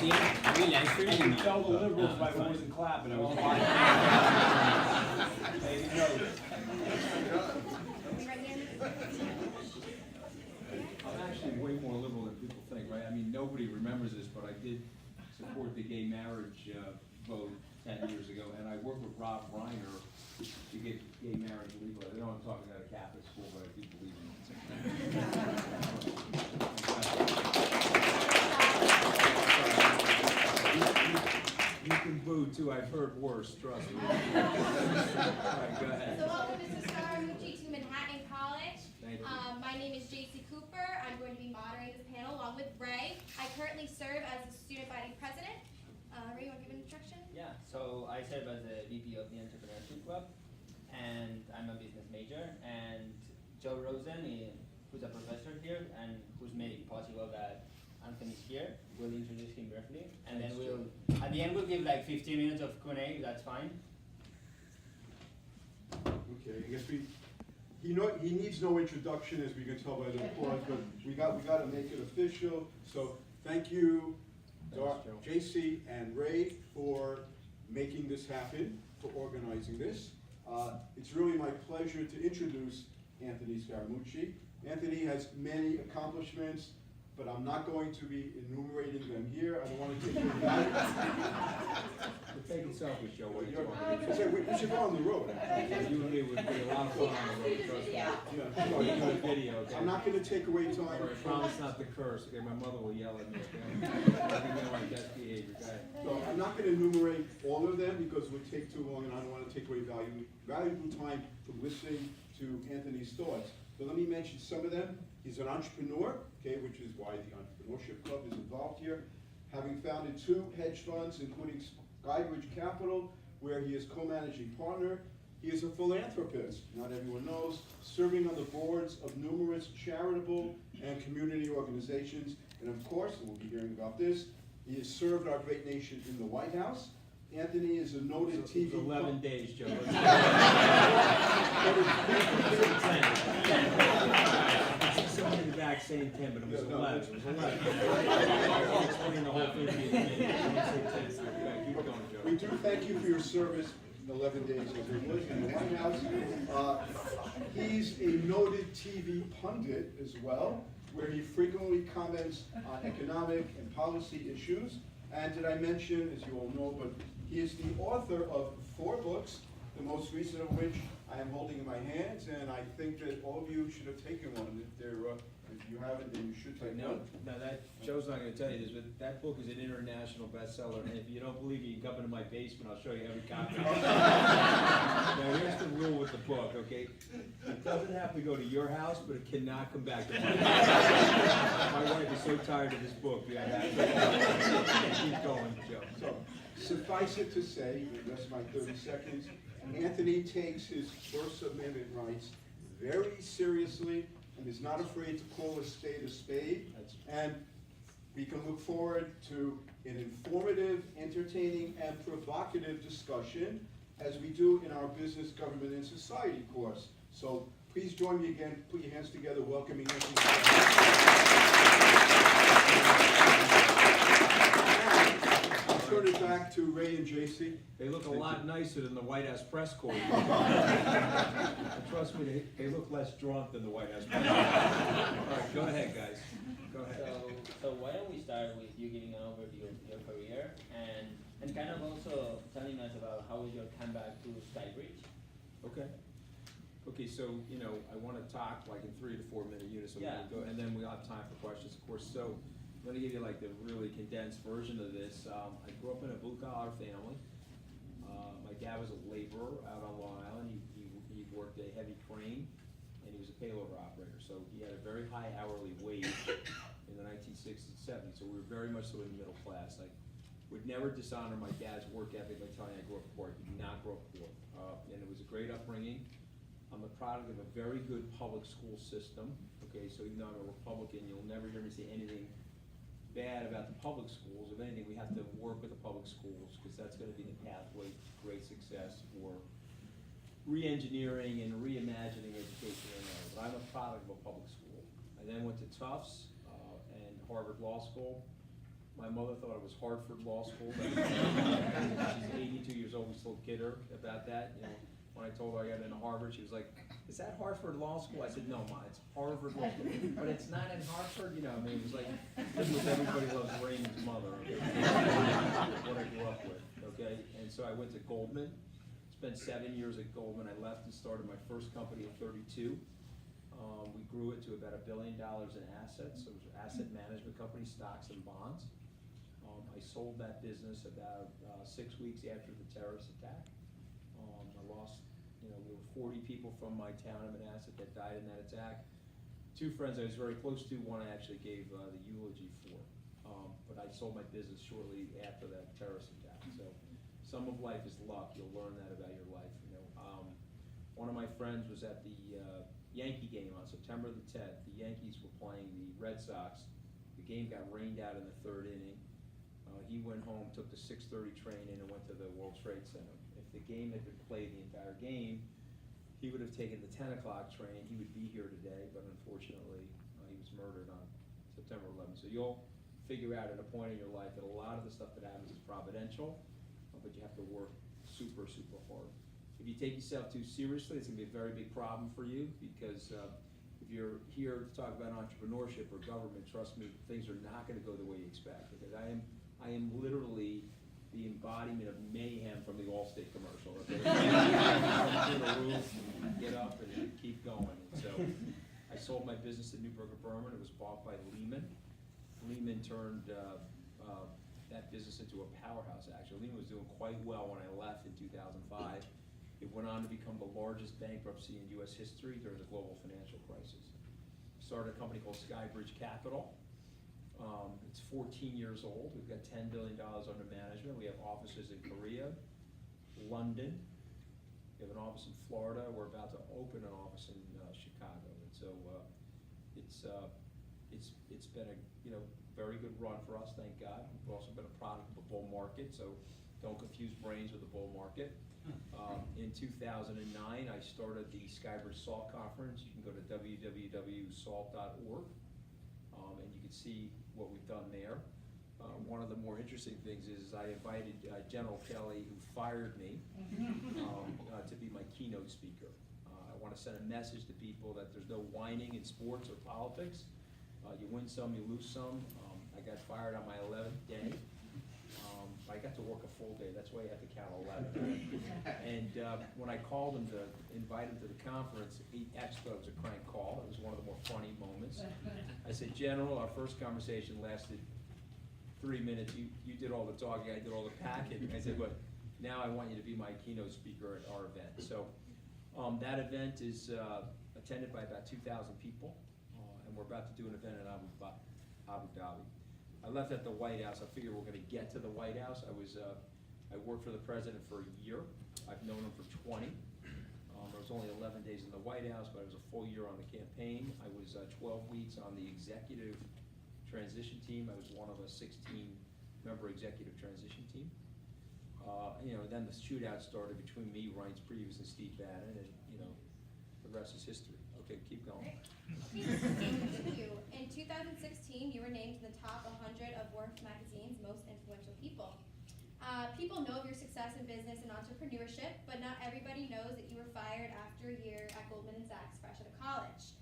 I can tell the liberals by the wasn't clapping, I was lying. They didn't know. I'm actually way more liberal than people think, right? I mean, nobody remembers this, but I did support the gay marriage vote 10 years ago, and I worked with Rob Reiner to get gay marriage legal. I know I'm talking about a Catholic school, but I do believe in it. You can boo too, I've heard worse, trust me. All right, go ahead. So welcome Mr. Scaramucci to Manhattan College. Thank you. My name is JC Cooper. I'm going to be moderating this panel along with Ray. I currently serve as the student body president. Ray, you want to give an introduction? Yeah, so I serve as the VP of the Entrepreneurship Club, and I'm a business major. And Joe Rosen, who's a professor here and who's made it possible that Anthony's here, we'll introduce him briefly, and then at the end we'll give like 15 minutes of Q&A, if that's fine. Okay, I guess he needs no introduction, as we can tell by the applause, but we got to make it official. So thank you, JC and Ray, for making this happen, for organizing this. It's really my pleasure to introduce Anthony Scaramucci. Anthony has many accomplishments, but I'm not going to be enumerating them here. I don't want to take your time. We're taking selfies, Joe, what are you I talking said, we should go on the road. about? You and me would be a lot of fun on the road, trust me. Yeah. Oh, you do a video, okay? I'm not going to take away time. All right, promise not to curse, okay? My mother will yell at me, okay? I'm gonna like best behavior, go ahead. So I'm not going to enumerate all of them because it would take too long, and I don't want to take away valuable time from listening to Anthony's thoughts. So let me mention some of them. He's an entrepreneur, okay, which is why the Entrepreneurship Club is involved here. Having founded 2 hedge funds, including Skybridge Capital, where he is co-managing partner. He is a philanthropist, not everyone knows, serving on the boards of numerous charitable and community organizations. And of course, and we'll be hearing about this, he has served our great nation in the White House. Anthony is a noted TV... 11 days, Joe. Someone in the back saying 10, but it was 11. It was 11. I'll explain the whole thing to you in a minute. Keep going, Joe. We do thank you for your service in 11 days as it was in the White House. He's a noted TV pundit as well, where he frequently comments on economic and policy issues. And did I mention, as you all know, but he is the author of 4 books, the most recent of which I am holding in my hands, and I think that all of you should have taken one. If you haven't, then you should take one. No, that Joe's not going to tell you this, but that book is an international bestseller, and if you don't believe me, you can come into my basement. I'll show you every copy. Now, here's the rule with the book, okay? It doesn't have to go to your house, but it cannot come back to my house. My wife is so tired of this book. Yeah, keep going, Joe. So, suffice it to say, that's my 30 seconds, Anthony takes his First Amendment rights very seriously and is not afraid to call a spade. And we can look forward to an informative, entertaining, and provocative discussion as we do in our Business, Government, and Society course. So please join me again, put your hands together, welcoming Anthony. Turn it back to Ray and JC. They look a lot nicer than the White House press corps. Trust me, they look less drunk than the White House press corps. All right, go ahead, guys. Go ahead. So why don't we start with you giving an overview of your career and kind of also telling us about how was your comeback to Skybridge? Okay. Okay, so, you know, I want to talk like in 3 to 4 minute units, so Yeah. we'll go, and then we'll have time for questions, of course. So, I'm going to give you like the really condensed version of this. I grew up in a blue-collar family. My dad was a laborer out on Long Island. He worked a heavy crane, and he was a payload operator. So he had a very high hourly wage in the 1960s and 70s. So we were very much so in the middle class. I would never dishonor my dad's work ethic by telling you I grew up poor. I did not grow up poor. And it was a great upbringing. I'm the product of a very good public school system. Okay, so even though I'm a Republican, you'll never hear me say anything bad about the public schools. If anything, we have to work with the public schools because that's going to be the pathway to great success for re-engineering and reimagining education in there. But I'm a product of a public school. I then went to Tufts and Harvard Law School. My mother thought it was Hartford Law School. She's 82 years old, we still kid her about that. You know, when I told her I got into Harvard, she was like, "Is that Hartford Law School?" I said, "No, Ma, it's Harvard Law School." "But it's not in Hartford," you know, I mean, it was like, this was Everybody Loves Raymond's mother, okay? What I grew up with, okay? And so I went to Goldman, spent 7 years at Goldman. I left and started my first company at 32. We grew it to about $1 billion in assets. So it was an asset management company, stocks and bonds. I sold that business about 6 weeks after the terrorist attack. I lost, there were 40 people from my town of Manassas that died in that attack. 2 friends I was very close to, one I actually gave the eulogy for. But I sold my business shortly after that terrorist attack. So some of life is luck. You'll learn that about your life. One of my friends was at the Yankee game on September the 10th. The Yankees were playing the Red Sox. The game got rained out in the 3rd inning. He went home, took the 6:30 train in, and went to the World Trade Center. If the game had been played the entire game, he would have taken the 10 o'clock train. He would be here today, but unfortunately, he was murdered on September 11th. So you'll figure out at a point in your life that a lot of the stuff that happens is providential, but you have to work super, super hard. If you take yourself too seriously, it's gonna be a very big problem for you, because if you're here to talk about entrepreneurship or government, trust me, things are not gonna go the way you expect, because I am literally the embodiment of mayhem from the Allstate commercial. Okay? Get up and keep going. And so I sold my business at Newburgh Berman. It was bought by Lehman. Lehman turned that business into a powerhouse, actually. Lehman was doing quite well when I left in 2005. It went on to become the largest bankruptcy in U.S. history during the global financial crisis. Started a company called Skybridge Capital. It's 14 years old. We've got $10 billion under management. We have offices in Korea, London. We have an office in Florida. We're about to open an office in Chicago. And so it's been a very good run for us, thank God. We've also been a product of a bull market, so don't confuse brains with the bull market. In 2009, I started the Skybridge Salt Conference. You can go to www.salt.org. And you can see what we've done there. One of the more interesting things is I invited General Kelly, who fired me, to be my keynote speaker. I want to send a message to people that there's no whining in sports or politics. You win some, you lose some. I got fired on my 11th day. I got to work a full day. That's why you have to count 11. And when I called him to invite him to the conference, he actually thought it was a crank call. It was one of the more funny moments. I said, "General, our first conversation lasted 3 minutes. You did all the talking, I did all the packing." I said, "But now I want you to be my keynote speaker at our event." So that event is attended by about 2,000 people, and we're about to do an event in Abu Dhabi. I left at the White House. I figured we're going to get to the White House. I worked for the president for a year. I've known him for 20. I was only 11 days in the White House, but I was a full year on the campaign. I was 12 weeks on the executive transition team. I was one of a 16-member executive transition team. Then the shootout started between me, Reince Priebus, and Steve Bannon, and the rest is history. Okay, keep going. Thank you. In 2016, you were named in the top 100 of Forbes magazine's most influential people. People know of your success in business and entrepreneurship, but not everybody knows that you were fired after a year at Goldman Sachs fresh out of college.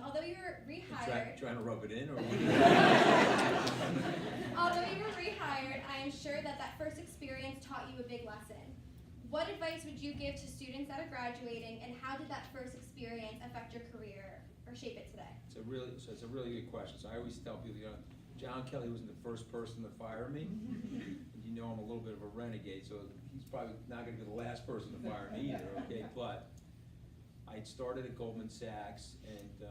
Although you were rehired... Trying to rub it in, or what? Although you were rehired, I am sure that first experience taught you a big lesson. What advice would you give to students that are graduating, and how did that first experience affect your career or shape it today? It's a really good question. So I always tell people, John Kelly wasn't the first person to fire me. And I'm a little bit of a renegade, so he's probably not going to be the last person to fire me either. Okay, but I started at Goldman Sachs, and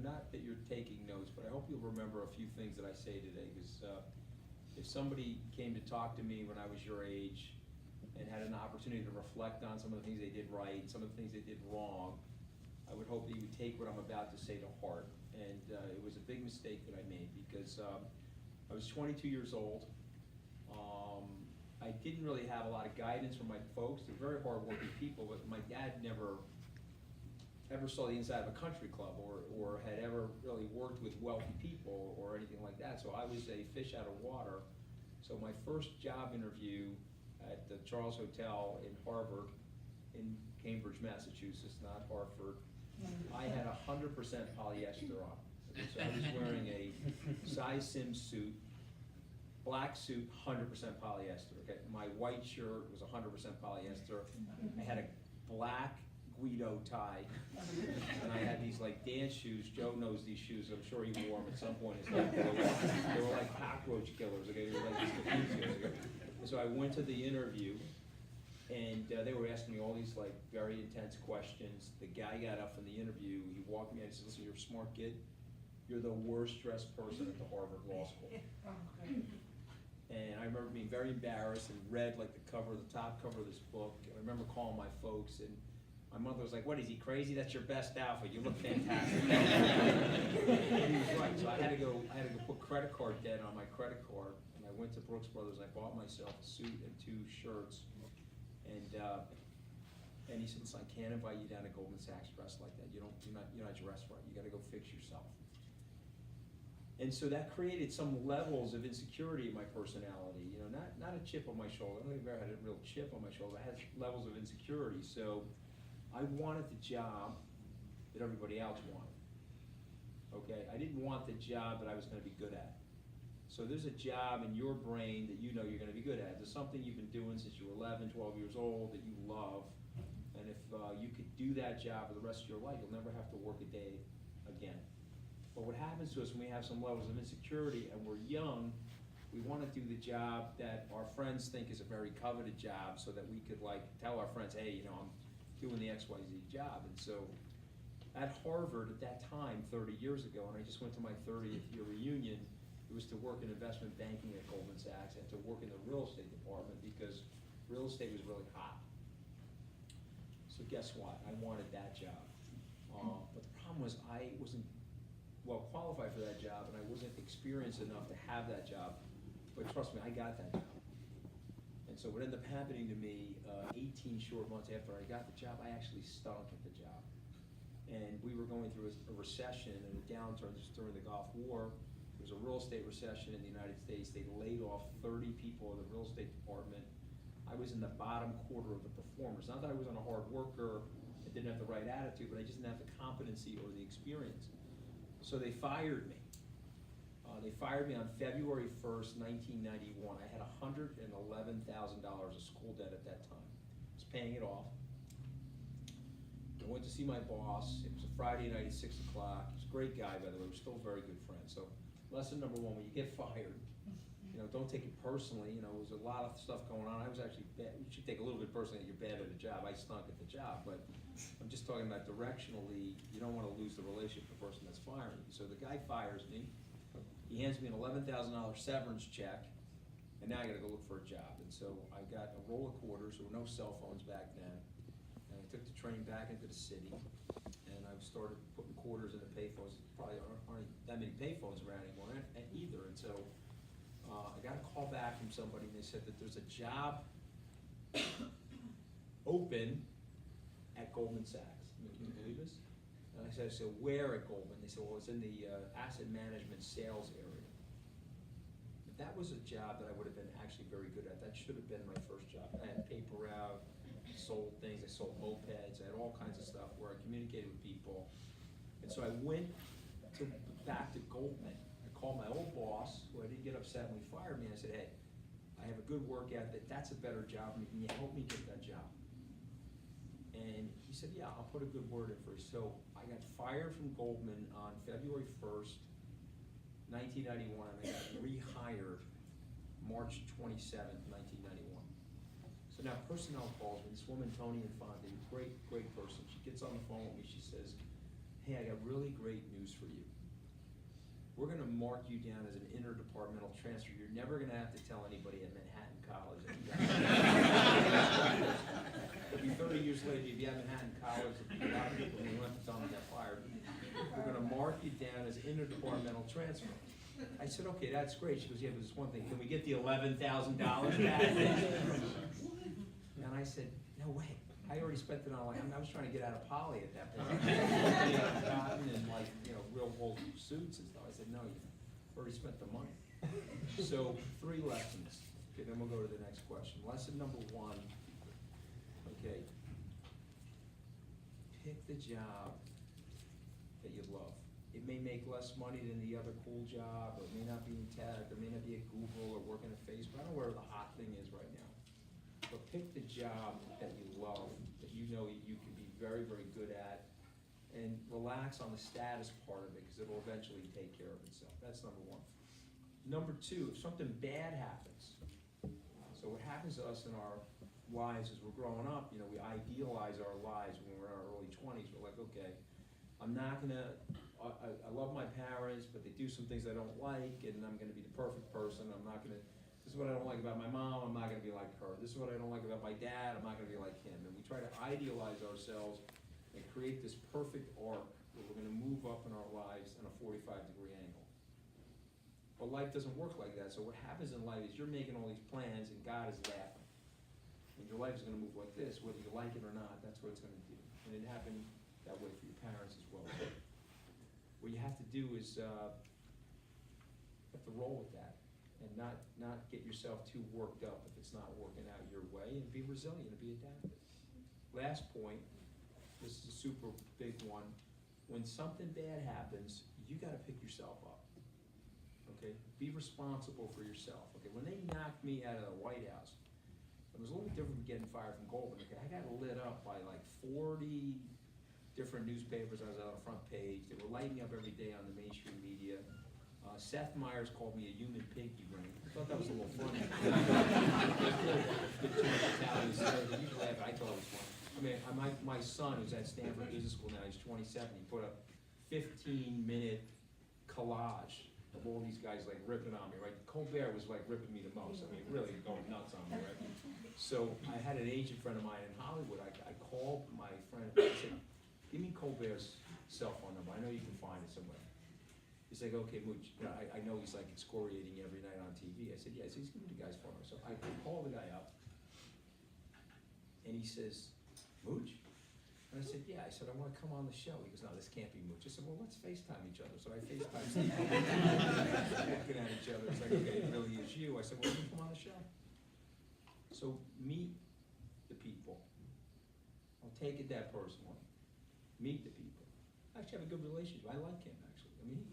not that you're taking notes, but I hope you'll remember a few things that I say today, because if somebody came to talk to me when I was your age and had an opportunity to reflect on some of the things they did right, some of the things they did wrong, I would hope that you would take what I'm about to say to heart. And it was a big mistake that I made, because I was 22 years old. I didn't really have a lot of guidance from my folks. They're very hardworking people, but my dad never ever saw the inside of a country club or had ever really worked with wealthy people or anything like that. So I was a fish out of water. So my first job interview at the Charles Hotel in Harvard, in Cambridge, Massachusetts, not Hartford, I had 100% polyester on. Okay, so I was wearing a size Sim suit, black suit, 100% polyester. Okay, my white shirt was 100% polyester. I had a black Guido tie, and I had these like dance shoes. Joe knows these shoes. I'm sure he wore them at some point in his life. They were like cockroach killers. Okay, they were like these years ago. And so I went to the interview, and they were asking me all these like very intense questions. The guy got up from the interview. He walked me and he said, "Listen, you're a smart kid. You're the worst dressed person at the Harvard Law School." And I remember being very embarrassed and read like the top cover of this book. And I remember calling my folks, and my mother was like, "What, is he crazy? That's your best outfit. You look fantastic." And he was right. So I had to go put credit card debt on my credit card. And I went to Brooks Brothers and I bought myself a suit and 2 shirts. And he said, "Listen, I can't invite you down to Goldman Sachs dressed like that. You're not dressed right. You gotta go fix yourself." And so that created some levels of insecurity in my personality, you know, not a chip on my shoulder. I don't think I've ever had a real chip on my shoulder. I had levels of insecurity. So I wanted the job that everybody else wanted. Okay, I didn't want the job that I was going to be good at. So there's a job in your brain that you know you're going to be good at. There's something you've been doing since you were 11, 12 years old that you love. And if you could do that job for the rest of your life, you'll never have to work a day again. But what happens to us when we have some levels of insecurity and we're young, we want to do the job that our friends think is a very coveted job so that we could like tell our friends, "Hey, you know, I'm doing the XYZ job." And so at Harvard at that time, 30 years ago, and I just went to my 30th year reunion, it was to work in investment banking at Goldman Sachs and to work in the real estate department because real estate was really hot. So guess what? I wanted that job. But the problem was I wasn't well qualified for that job and I wasn't experienced enough to have that job. But trust me, I got that job. And so what ended up happening to me 18 short months after I got the job, I actually stunk at the job. And we were going through a recession and a downturn during the Gulf War. There was a real estate recession in the United States. They laid off 30 people in the real estate department. I was in the bottom quarter of the performers. Not that I wasn't a hard worker, I didn't have the right attitude, but I just didn't have the competency or the experience. So they fired me. They fired me on February 1st, 1991. I had $111,000 of school debt at that time. I was paying it off. I went to see my boss. It was a Friday night at 6 o'clock. He was a great guy, by the way. We're still very good friends. So lesson number 1, when you get fired, you know, don't take it personally. You know, there was a lot of stuff going on. I was actually bad. You should take a little bit personally that you're bad at a job. I stunk at the job, but I'm just talking about directionally, you don't want to lose the relationship with the person that's firing you. So the guy fires me. He hands me an $11,000 severance check, and now I got to go look for a job. And so I got a roll of quarters. There were no cell phones back then. And I took the train back into the city, and I started putting quarters into payphones. Probably aren't that many payphones around anymore either. And so I got a call back from somebody, and they said that there's a job open at Goldman Sachs. Can you believe this? And I said, "So where at Goldman?" They said, "Well, it's in the asset management sales area." But that was a job that I would have been actually very good at. That should have been my first job. I had paper route, sold things, I sold mopeds, I had all kinds of stuff where I communicated with people. And so I went back to Goldman. I called my old boss, who I didn't get upset when he fired me. I said, "Hey, I have a good work ethic. That's a better job for me. Can you help me get that job?" And he said, "Yeah, I'll put a good word in for you." So I got fired from Goldman on February 1st, 1991, and I got rehired March 27th, 1991. So now personnel calls me, this woman, Tony Infante, great person. She gets on the phone with me, she says, "Hey, I got really great news for you. We're gonna mark you down as an interdepartmental transfer. You're never gonna have to tell anybody at Manhattan College." It'll be 30 years later, you'll be at Manhattan College, a lot of people who went to tell me got fired. "We're gonna mark you down as interdepartmental transfer." I said, "Okay, that's great." She goes, "Yeah, but there's one thing. Can we get the $11,000 back?" And I said, "No way. I I already spent it on, like, I was trying to get out of poly at that point. Cotton and like, real old suits and stuff. I said, no, you've already spent the money. So 3 lessons. Okay, then we'll go to the next question. Lesson number 1, okay. Pick the job that you love. It may make less money than the other cool job, or it may not be in tech, or it may not be at Google, or working at Facebook. I don't know where the hot thing is right now. But pick the job that you love, that you know you can be very, very good at, and relax on the status part of it, because it'll eventually take care of itself. That's number 1. Number 2, if something bad happens, so what happens to us in our lives as we're growing up, we idealize our lives when we're in our early 20s. We're like, okay, I'm not gonna, I love my parents, but they do some things I don't like, and I'm gonna be the perfect person. I'm not gonna, this is what I don't like about my mom, I'm not gonna be like her. This is what I don't like about my dad, I'm not gonna be like him. And we try to idealize ourselves and create this perfect arc where we're gonna move up in our lives in a 45-degree angle. But life doesn't work like that. So what happens in life is you're making all these plans and God is laughing. And your life is gonna move like this, whether you like it or not, that's what it's gonna do. And it happened that way for your parents as well. So what you have to do is, you have to roll with that and not get yourself too worked up if it's not working out your way, and be resilient and be adaptive. Last point, this is a super big one. When something bad happens, you gotta pick yourself up. Okay, be responsible for yourself. Okay, when they knocked me out of the White House, it was a little different from getting fired from Goldman. Okay, I got lit up by like 40 different newspapers. I was on the front page. They were lighting up every day on the mainstream media. Seth Meyers called me a human pinky ring. I thought that was a little funny. You can laugh, I thought it was funny. I mean, my son, who's at Stanford Business School now, he's 27, he put a 15-minute collage of all these guys like ripping on me, right? Colbert was like ripping me the most. I mean, really going nuts on me, right? So I had an agent friend of mine in Hollywood. I called my friend, I said, give me Colbert's cell phone number. I know you can find it somewhere. He's like, okay, Mooch, I know he's like excoriating every night on TV. I said, yeah, so he's giving the guy's phone number. So I call the guy up, and he says, Mooch? And I said, yeah. I said, I want to come on the show. He goes, no, this can't be Mooch. I said, well, let's FaceTime each other. So I FaceTime Steve. Looking at each other. It's like, okay, it really is you. I said, well, you come on the show. So meet the people. I'll take it that personally. Meet the people. I actually have a good relationship. I like him, actually. I mean,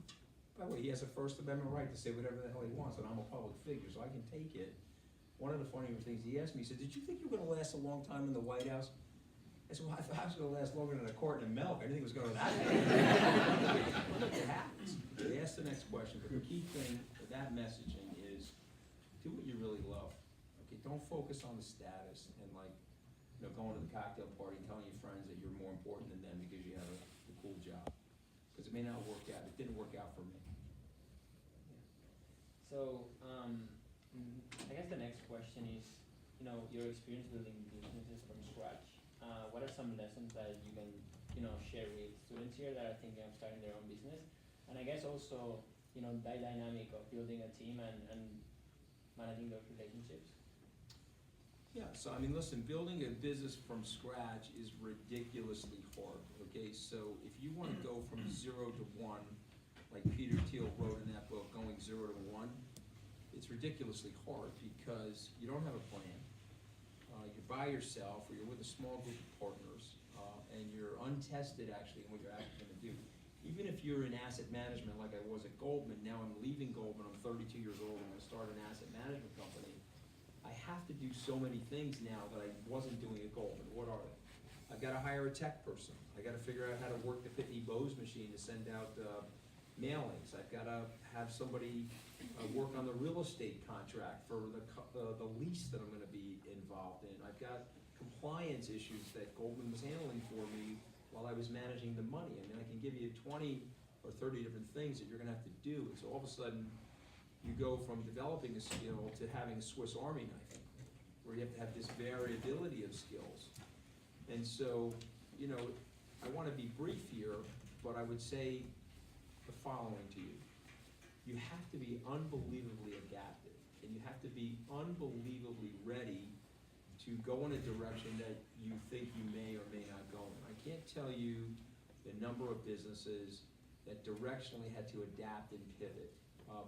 by the way, he has a First Amendment right to say whatever the hell he wants, and I'm a public figure, so I can take it. One of the funnier things he asked me, he said, did you think you were going to last a long time in the White House? I said, well, I thought I was going to last longer than a quart of milk. I didn't think it was going to that long. Well, it happens. They asked the next question, but the key thing with that messaging is do what you really love. Okay, don't focus on the status and going to the cocktail party and telling your friends that you're more important than them because you have a cool job. Because it may not work out. It didn't work out for me. So, I guess the next question is, your experience building businesses from scratch. What are some lessons that you can, share with students here that are thinking of starting their own business? And I guess also, that dynamic of building a team and managing those relationships. Yeah, so I mean, listen, building a business from scratch is ridiculously hard, okay? So if you want to go from 0 to 1, like Peter Thiel wrote in that book, Going 0 to 1, it's ridiculously hard because you don't have a plan. You're by yourself, or you're with a small group of partners, and you're untested actually in what you're actually going to do. Even if you're in asset management like I was at Goldman, now I'm leaving Goldman, I'm 32 years old, I'm going to start an asset management company. I have to do so many things now that I wasn't doing at Goldman. What are they? I've got to hire a tech person. I got to figure out how to work the Pitney Bowes machine to send out mailings. I've got to have somebody work on the real estate contract for the lease that I'm going to be involved in. I've got compliance issues that Goldman was handling for me while I was managing the money. I mean, I can give you 20 or 30 different things that you're going to have to do. And so all of a sudden, you go from developing a skill to having a Swiss Army knife, where you have to have this variability of skills. And so, I want to be brief here, but I would say the following to you. You have to be unbelievably adaptive, and you have to be unbelievably ready to go in a direction that you think you may or may not go in. I can't tell you the number of businesses that directionally had to adapt and pivot.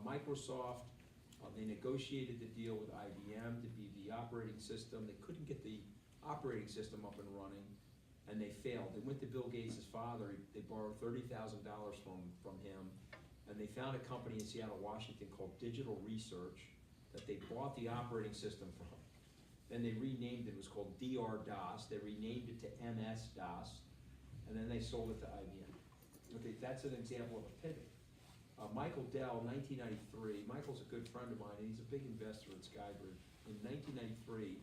Microsoft, they negotiated the deal with IBM to be the operating system. They couldn't get the operating system up and running, and they failed. They went to Bill Gates' father. They borrowed $30,000 from him, and they found a company in Seattle, Washington called Digital Research that they bought the operating system from. Then they renamed it. It was called DR-DOS. They renamed it to MS-DOS, and then they sold it to IBM. Okay, that's an example of a pivot. Michael Dell, 1993. Michael's a good friend of mine, and he's a big investor at Skybridge. In 1993,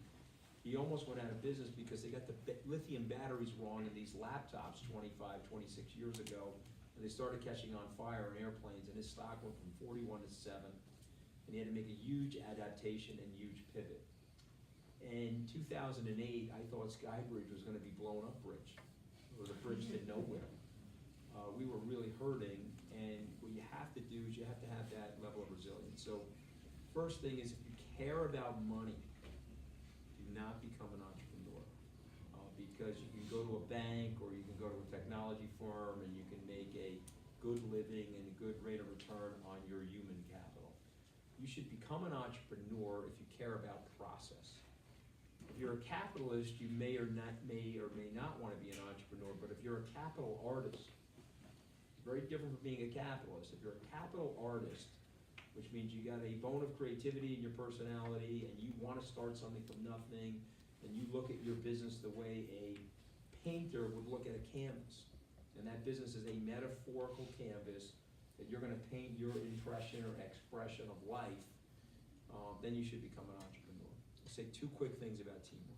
he almost went out of business because they got the lithium batteries wrong in these laptops 25, 26 years ago, and they started catching on fire in airplanes, and his stock went from 41 to 7, and he had to make a huge adaptation and huge pivot. In 2008, I thought Skybridge was going to be blown up bridge. It was a bridge to nowhere. We were really hurting, and what you have to do is you have to have that level of resilience. So first thing is, if you care about money, do not become an entrepreneur. Because you can go to a bank or you can go to a technology firm and you can make a good living and a good rate of return on your human capital. You should become an entrepreneur if you care about process. If you're a capitalist, you may or may not want to be an entrepreneur, but if you're a capital artist, it's very different from being a capitalist. If you're a capital artist, which means you got a bone of creativity in your personality and you want to start something from nothing, and you look at your business the way a painter would look at a canvas, and that business is a metaphorical canvas that you're going to paint your impression or expression of life, then you should become an entrepreneur. I'll say two quick things about teamwork.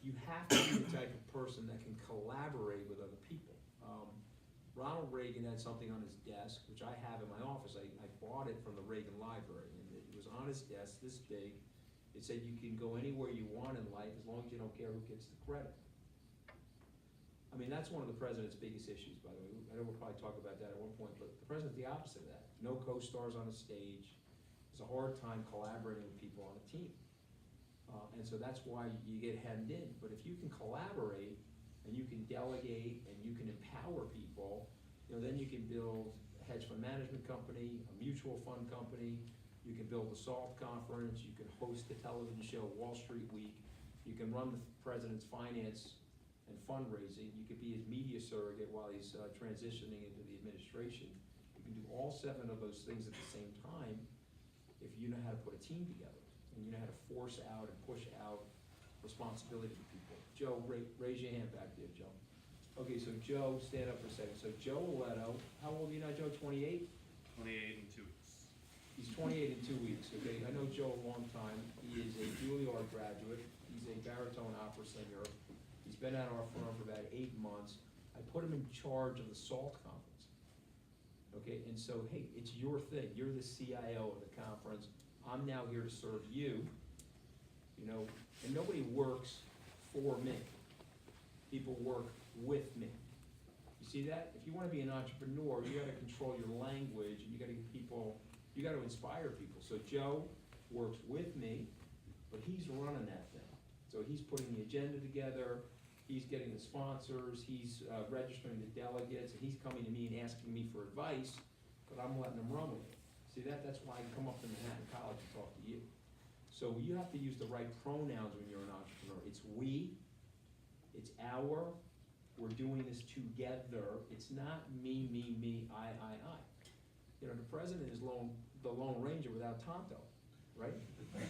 You have to be the type of person that can collaborate with other people. Ronald Reagan had something on his desk, which I have in my office. I bought it from the Reagan Library, and it was on his desk, this big. It said you can go anywhere you want in life as long as you don't care who gets the credit. I mean, that's one of the president's biggest issues, by the way. I know we'll probably talk about that at one point, but the president's the opposite of that. No co-stars on a stage. It's a hard time collaborating with people on a team. And so that's why you get hemmed in. But if you can collaborate and you can delegate and you can empower people, then you can build a hedge fund management company, a mutual fund company, you can build a SALT conference, you can host a television show, Wall Street Week, you can run the president's finance and fundraising, you could be his media surrogate while he's transitioning into the administration. You can do all 7 of those things at the same time if you know how to put a team together. And you know how to force out and push out responsibility to people. Joe, raise your hand back there, Joe. Okay, so Joe, stand up for a second. So Joe Aletto, how old are you now, Joe? 28? 28 in 2 weeks. He's 28 in 2 weeks, okay? I know Joe a long time. He is a Juilliard graduate. He's a baritone opera singer. He's been at our firm for about 8 months. I put him in charge of the SALT conference. Okay, and so, hey, it's your thing. You're the CIO of the conference. I'm now here to serve you, and nobody works for me. People work with me. You see that? If you want to be an entrepreneur, you got to control your language, and you got to inspire people. So Joe works with me, but he's running that thing. So he's putting the agenda together, he's getting the sponsors, he's registering the delegates, and he's coming to me and asking me for advice, but I'm letting him run with it. See that? That's why I come up to Manhattan College and talk to you. So you have to use the right pronouns when you're an entrepreneur. It's we, it's our, we're doing this together. It's not me, I. The president is the Lone Ranger without Tonto, right?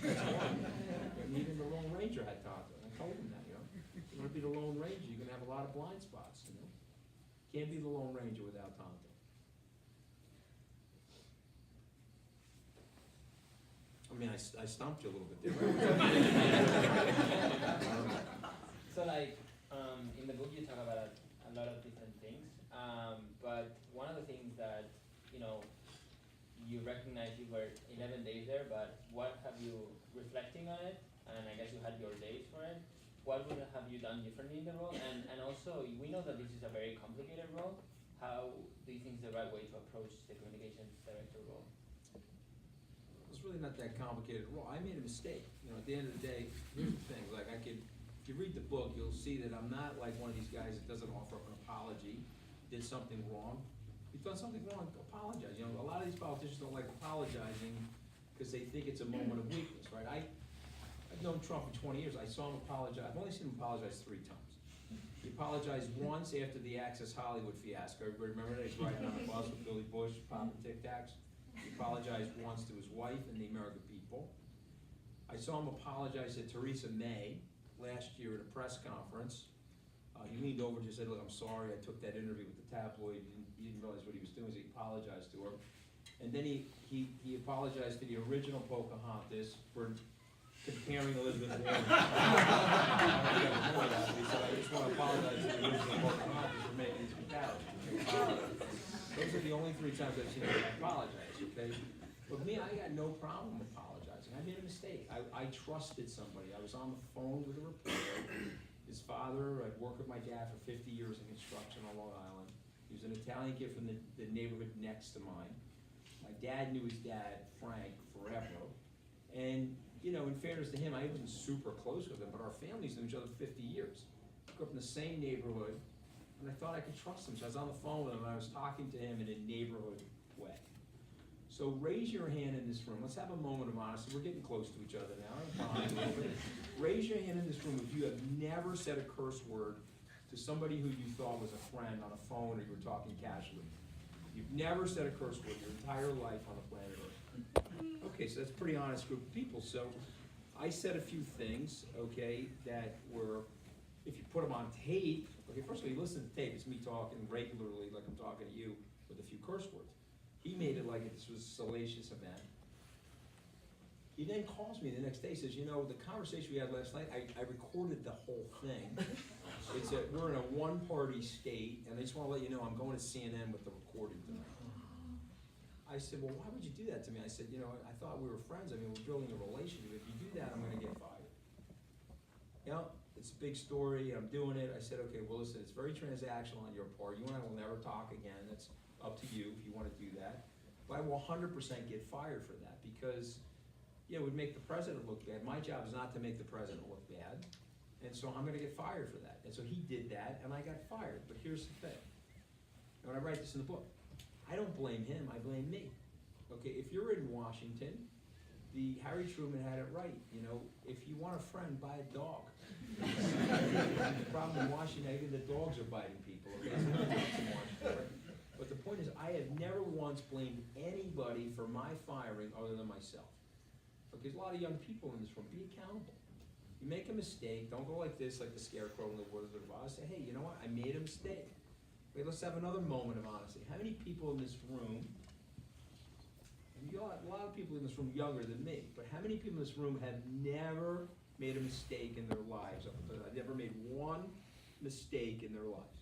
And even the Lone Ranger had Tonto. I told him that, If you want to be the Lone Ranger, you're going to have a lot of blind spots, Can't be the Lone Ranger without Tonto. I mean, I stumped you a little bit there. So in the book you talk about a lot of different things, but one of the things that, you recognize you were 11 days there, but what have you, reflecting on it, and I guess you had your days for it, what would have you done differently in the role? And also, we know that this is a very complicated role. How do you think is the right way to approach the communications director role? It's really really not that complicated at all. I made a mistake. You know, at the end of the day, here's the thing, like if you read the book, you'll see that I'm not like one of these guys that doesn't offer up an apology, did something wrong. If you've done something wrong, apologize. You know, a lot of these politicians don't like apologizing because they think it's a moment of weakness, right? I've known Trump for 20 years. I saw him apologize. I've only seen him apologize 3 times. He apologized once after the Access Hollywood fiasco. Everybody remember that? He's riding on a bus with Billy Bush, popping Tic Tacs. He apologized once to his wife and the American people. I saw him apologize to Theresa May last year at a press conference. He leaned over and just said, look, I'm sorry, I took that interview with the tabloid. He didn't realize what he was doing, so he apologized to her. And then he apologized to the original Pocahontas for comparing Elizabeth Warren. He said, I just want to apologize to the original Pocahontas for making these comparisons. Those are the only 3 times I've seen him apologize, okay? But me, I got no problem apologizing. I made a mistake. I trusted somebody. I was on the phone with a reporter. His father, I'd worked with my dad for 50 years in construction on Long Island. He was an Italian kid from the neighborhood next to mine. My dad knew his dad, Frank, forever. And, you know, in fairness to him, I wasn't super close with him, but our families knew each other for 50 years. Grew up in the same neighborhood, and I thought I could trust him. So I was on the phone with him, and I was talking to him in a neighborhood way. So raise your hand in this room. Let's have a moment of honesty. We're getting close to each other now. Raise your hand in this room if you have never said a curse word to somebody who you thought was a friend on a phone or you were talking casually. You've never said a curse word your entire life on the planet Earth. Okay, so that's a pretty honest group of people. So I said a few things, okay, that were, if you put them on tape, okay, first of all, you listen to the tape, it's me talking regularly like I'm talking to you with a few curse words. He made it like this was a salacious event. He then calls me the next day, says, you know, the conversation we had last night, I recorded the whole thing. We're in a one-party state, and I just want to let you know I'm going to CNN with the recording tonight. I said, well, why would you do that to me? I said, you know, I thought we were friends. I mean, we're building a relationship. If you do that, I'm going to get fired. You know, it's a big story. I'm doing it. I said, okay, well, listen, it's very transactional on your part. You and I will never talk again. That's up to you if you want to do that. But I will 100% get fired for that because, yeah, it would make the president look bad. My job is not to make the president look bad. And so I'm going to get fired for that. And so he did that, and I got fired. But here's the thing. And when I write this in the book, I don't blame him, I blame me. Okay, if you're in Washington, Harry Truman had it right. You know, if you want a friend, buy a dog. The problem in Washington, even the dogs are biting people. Okay, so that's in Washington. But the point is, I have never once blamed anybody for my firing other than myself. Okay, there's a lot of young people in this room. Be accountable. You make a mistake, don't go like this, like the scarecrow in the Wizard of Oz. Say, hey, you know what? I made a mistake. Okay, let's have another moment of honesty. How many people in this room, and you got a lot of people in this room younger than me, but how many people in this room have never made a mistake in their lives? I've never made one mistake in their lives.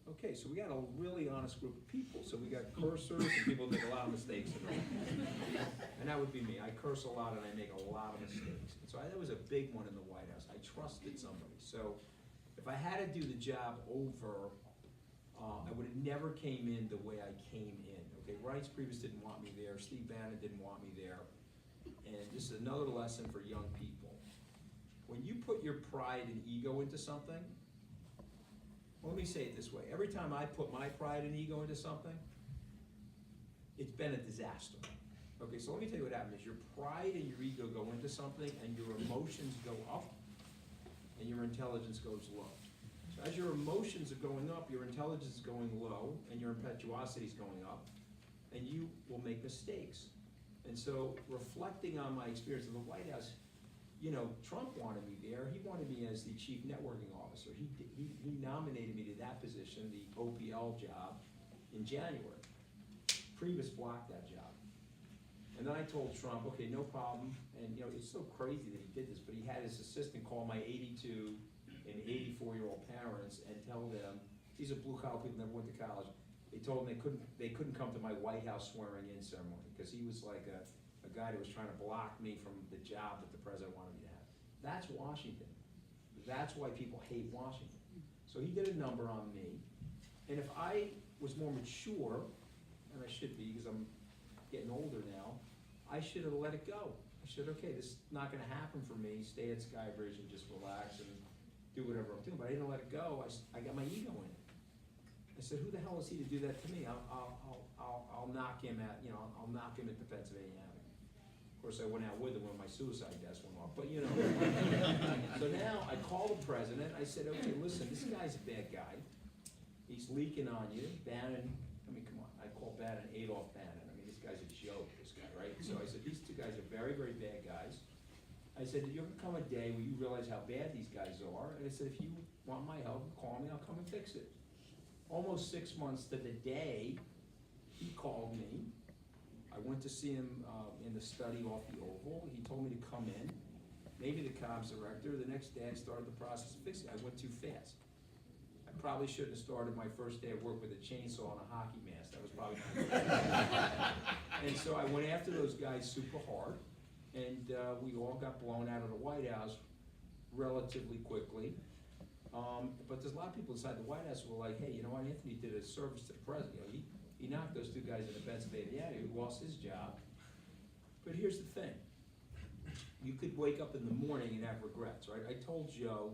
Okay, so we got a really honest group of people. So we got cursors and people that make a lot of mistakes in their life. And that would be me. I curse a lot and I make a lot of mistakes. And so that was a big one in the White House. I trusted somebody. So if I had to do the job over, I would have never came in the way I came in. Okay, Reince Priebus didn't want me there. Steve Bannon didn't want me there. And this is another lesson for young people. When you put your pride and ego into something, well, let me say it this way. Every time I put my pride and ego into something, it's been a disaster. Okay, so let me tell you what happens. Your pride and your ego go into something and your emotions go up and your intelligence goes low. So as your emotions are going up, your intelligence is going low and your impetuosity is going up and you will make mistakes. And so reflecting on my experience in the White House, you know, Trump wanted me there. He wanted me as the chief networking officer. He nominated me to that position, the OPL job, in January. Priebus blocked that job. And then I told Trump, okay, no problem. And you know, it's so crazy that he did this, but he had his assistant call my 82 and 84-year-old parents and tell them, these are blue-collar people, never went to college. They told them they couldn't come to my White House swearing-in ceremony because he was like a guy that was trying to block me from the job that the president wanted me to have. That's Washington. That's why people hate Washington. So he did a number on me. And if I was more mature, and I should be because I'm getting older now, I should have let it go. I said, okay, this is not gonna happen for me, stay at Skybridge and just relax and do whatever I'm doing, but I didn't let it go, I got my ego in it. I said, who the hell is he to do that to me? I'll knock him at, I'll knock him at the Pennsylvania Avenue. Of course, I went out with him when my suicide desk went off, but you know. So now I called the president, I said, okay, listen, this guy's a bad guy. He's leaking on you, Bannon, I mean, come on, I call Bannon Adolf Bannon. I mean, this guy's a joke, this guy, right? So I said, these two guys are very, very bad guys. I said, there'll come a day where you realize how bad these guys are, and I said, if you want my help, call me, I'll come and fix it. Almost 6 months to the day, he called me. I went to see him in the study off the Oval. He told me to come in, maybe the comms director. The next day I started the process of fixing it. I went too fast. I probably shouldn't have started my first day of work with a chainsaw and a hockey mask. That was probably not good. And so I went after those guys super hard, and we all got blown out of the White House relatively quickly. But there's a lot of people inside the White House who were like, hey, you know what, Anthony did a service to the president. You know, he knocked those two guys in the Pennsylvania Avenue who lost his job. But here's the thing. You could wake up in the morning and have regrets, right? I told Joe,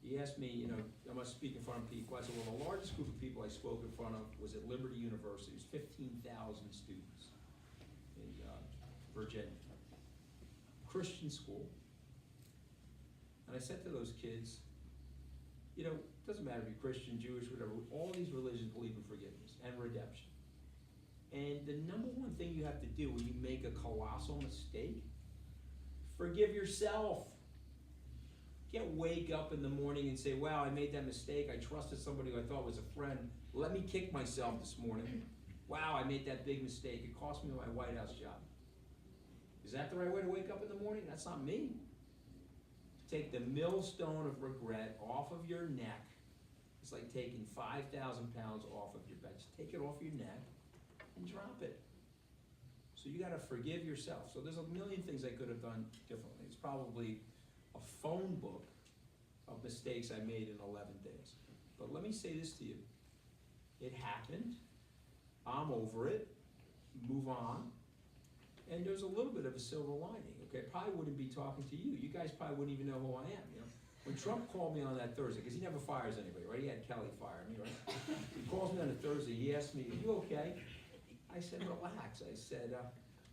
he asked me, you know, I must speak in front of people. I said, well, the largest group of people I spoke in front of was at Liberty University. It was 15,000 students in Virginia. Christian school. And I said to those kids, you know, it doesn't matter if you're Christian, Jewish, whatever, all these religions believe in forgiveness and redemption. And the number one thing you have to do when you make a colossal mistake, forgive yourself. You can't wake up in the morning and say, wow, I made that mistake, I trusted somebody who I thought was a friend, let me kick myself this morning. Wow, I made that big mistake, it cost me my White House job. Is that the right way to wake up in the morning? That's not me. Take the millstone of regret off of your neck. It's like taking 5,000 pounds off of your back. Just take it off your neck and drop it. So you gotta forgive yourself. So there's a million things I could have done differently. It's probably a phone book of mistakes I made in 11 days. But let me say this to you. It happened. I'm over it. Move on. And there's a little bit of a silver lining, okay? I probably wouldn't be talking to you. You guys probably wouldn't even know who I am, you know? When Trump called me on that Thursday, because he never fires anybody, right? He had Kelly fire me, right? He calls me on a Thursday, he asked me, are you okay? I said, relax. I said,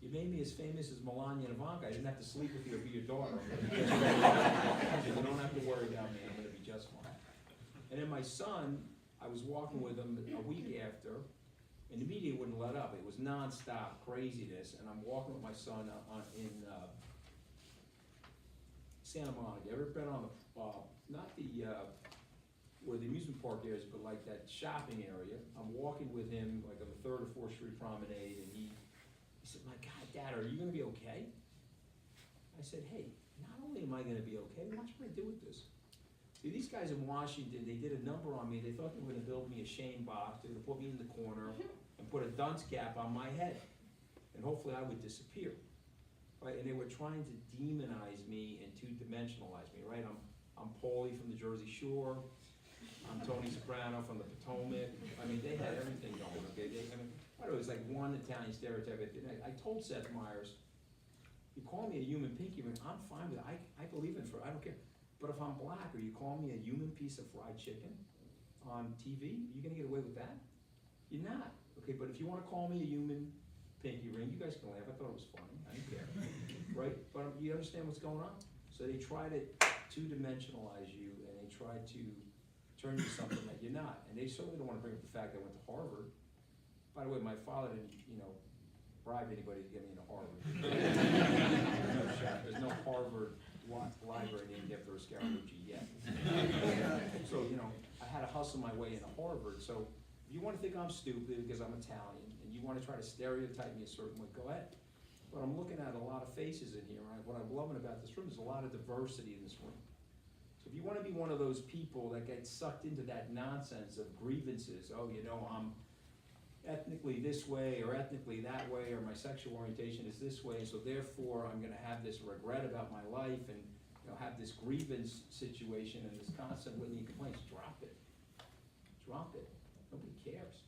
you made me as famous as Melania and Ivanka. I didn't have to sleep with you or be your daughter. You don't have to worry about me, I'm gonna be just fine. And then my son, I was walking with him a week after, and the media wouldn't let up. It was nonstop craziness, and I'm walking with my son in Santa Monica. Ever been on the, not the, where the amusement park is, but like that shopping area? I'm walking with him like on the 3rd or 4th Street Promenade, and he said, my God, Dad, are you gonna be okay? I said, hey, not only am I gonna be okay, watch what I do with this. See, these guys in Washington, they did a number on me. They thought they were gonna build me a shame box. They were gonna put me in the corner and put a dunce cap on my head. And hopefully I would disappear, right? And they were trying to demonize me and two-dimensionalize me, right? I'm Paulie from the Jersey Shore. I'm Tony Soprano from the Potomac. I mean, they had everything going, okay? It was like one Italian stereotype. I told Seth Meyers, you call me a human pinky ring, I'm fine with it. I believe in it, I don't care. But if I'm black, or you call me a human piece of fried chicken on TV, are you gonna get away with that? You're not. Okay, but if you wanna call me a human pinky ring, you guys can laugh, I thought it was funny, I didn't care. Right, but you understand what's going on? So they try to two-dimensionalize you, and they try to turn you to something that you're not. And they certainly don't wanna bring up the fact that I went to Harvard. By the way, my father didn't, bribe anybody to get me into Harvard. No shot, there's no Harvard library named after a Scaramucci yet. So, I had to hustle my way into Harvard. So if you want to think I'm stupid because I'm Italian, and you want to try to stereotype me a certain way, go ahead. But I'm looking at a lot of faces in here, right? What I'm loving about this room is a lot of diversity in this room. So if you want to be one of those people that get sucked into that nonsense of grievances, oh, I'm ethnically this way or ethnically that way, or my sexual orientation is this way, so therefore I'm gonna have this regret about my life and have this grievance situation and this constant litany of complaints. Drop it. Drop it. Nobody cares.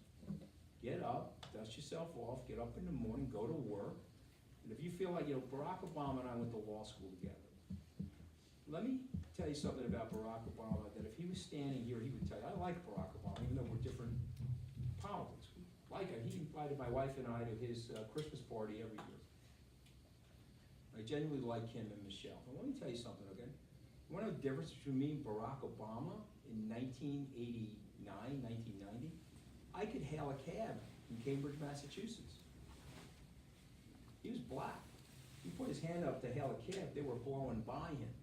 Get up, dust yourself off, get up in the morning, go to work, and if you about, Barack Obama and I went to law school together. Let me tell you something about Barack Obama, that if he was standing here, he would tell you, I like Barack Obama, even though we're different politics. He invited my wife and I to his Christmas party every year. I genuinely like him and Michelle. And let me tell you something, okay? You want to know the difference between me and Barack Obama in 1989, 1990? I could hail a cab in Cambridge, Massachusetts. He was black. He put his hand up to hail a cab, they were blowing by him.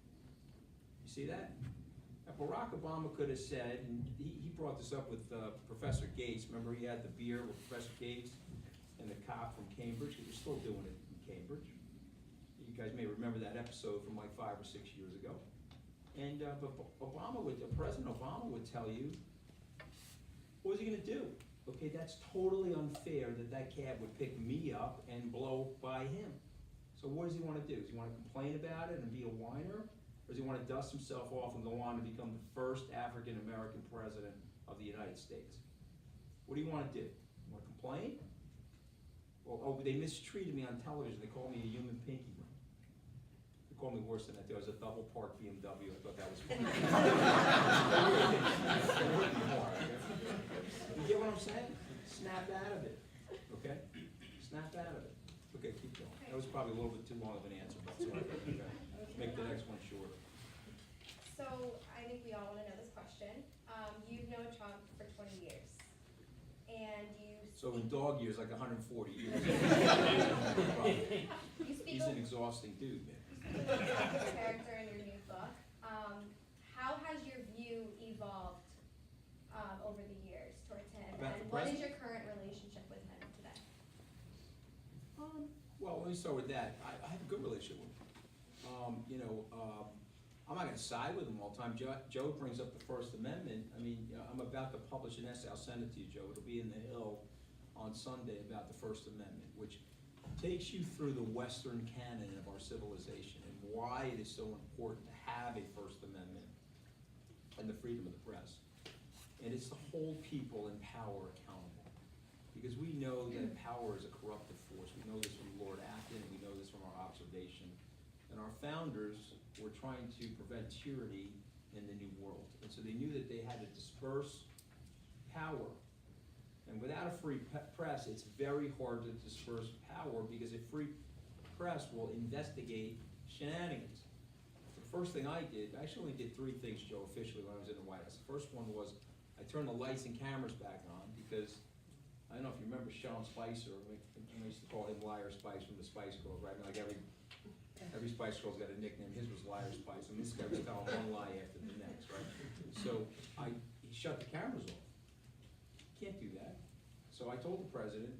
You see that? Now, Barack Obama could have said, and he brought this up with Professor Gates. Remember he had the beer with Professor Gates and the cop from Cambridge? He was still doing it in Cambridge. You guys may remember that episode from like 5 or 6 years ago. And but President Obama would tell you, what was he going to do? Okay, that's totally unfair that cab would pick me up and blow by him. So what does he want to do? Does he want to complain about it and be a whiner? Or does he want to dust himself off and go on to become the first African-American president of the United States? What do you want to do? You want to complain? Well, oh, they mistreated me on television. They called me a human pinky ring. They called me worse than that. There was a double parked BMW. I thought that was funny. You get what I'm saying? Snap out of it. Okay? Snap out of it. Okay, keep going. That was probably a little bit too long of an answer, but sorry. Okay. Make the next one shorter. So I think we all want to know this question. You've known Trump for 20 years, and So in dog years, like 140 years. You speak He's an exhausting dude, man. You speak about his character in your new book. How has your view evolved over the years towards him, About and the what is president? your current relationship with him today? Well, let me start with that. I have a good relationship with him. I'm not gonna side with him all the time. Joe brings up the First Amendment. I mean, I'm about to publish an essay. I'll send it to you, Joe. It'll be in the Hill on Sunday about the First Amendment, which takes you through the Western canon of our civilization and why it is so important to have a First Amendment and the freedom of the press. And it's to hold people in power accountable. Because we know that power is a corruptive force. We know this from Lord Acton, and we know this from our observation. And our founders were trying to prevent tyranny in the New World. And so they knew that they had to disperse power. And without a free press, it's very hard to disperse power, because a free press will investigate shenanigans. The first thing I did, I actually only did 3 things, Joe, officially when I was in the White House. The first one was I turned the lights and cameras back on, because I don't know if you remember Sean Spicer. I used to call him Liar Spice from the Spice Girls, right? Like every Spice Girl's got a nickname. His was Liar Spice, and this guy was telling one lie after the next, right? So he shut the cameras off. Can't do that. So I told the president,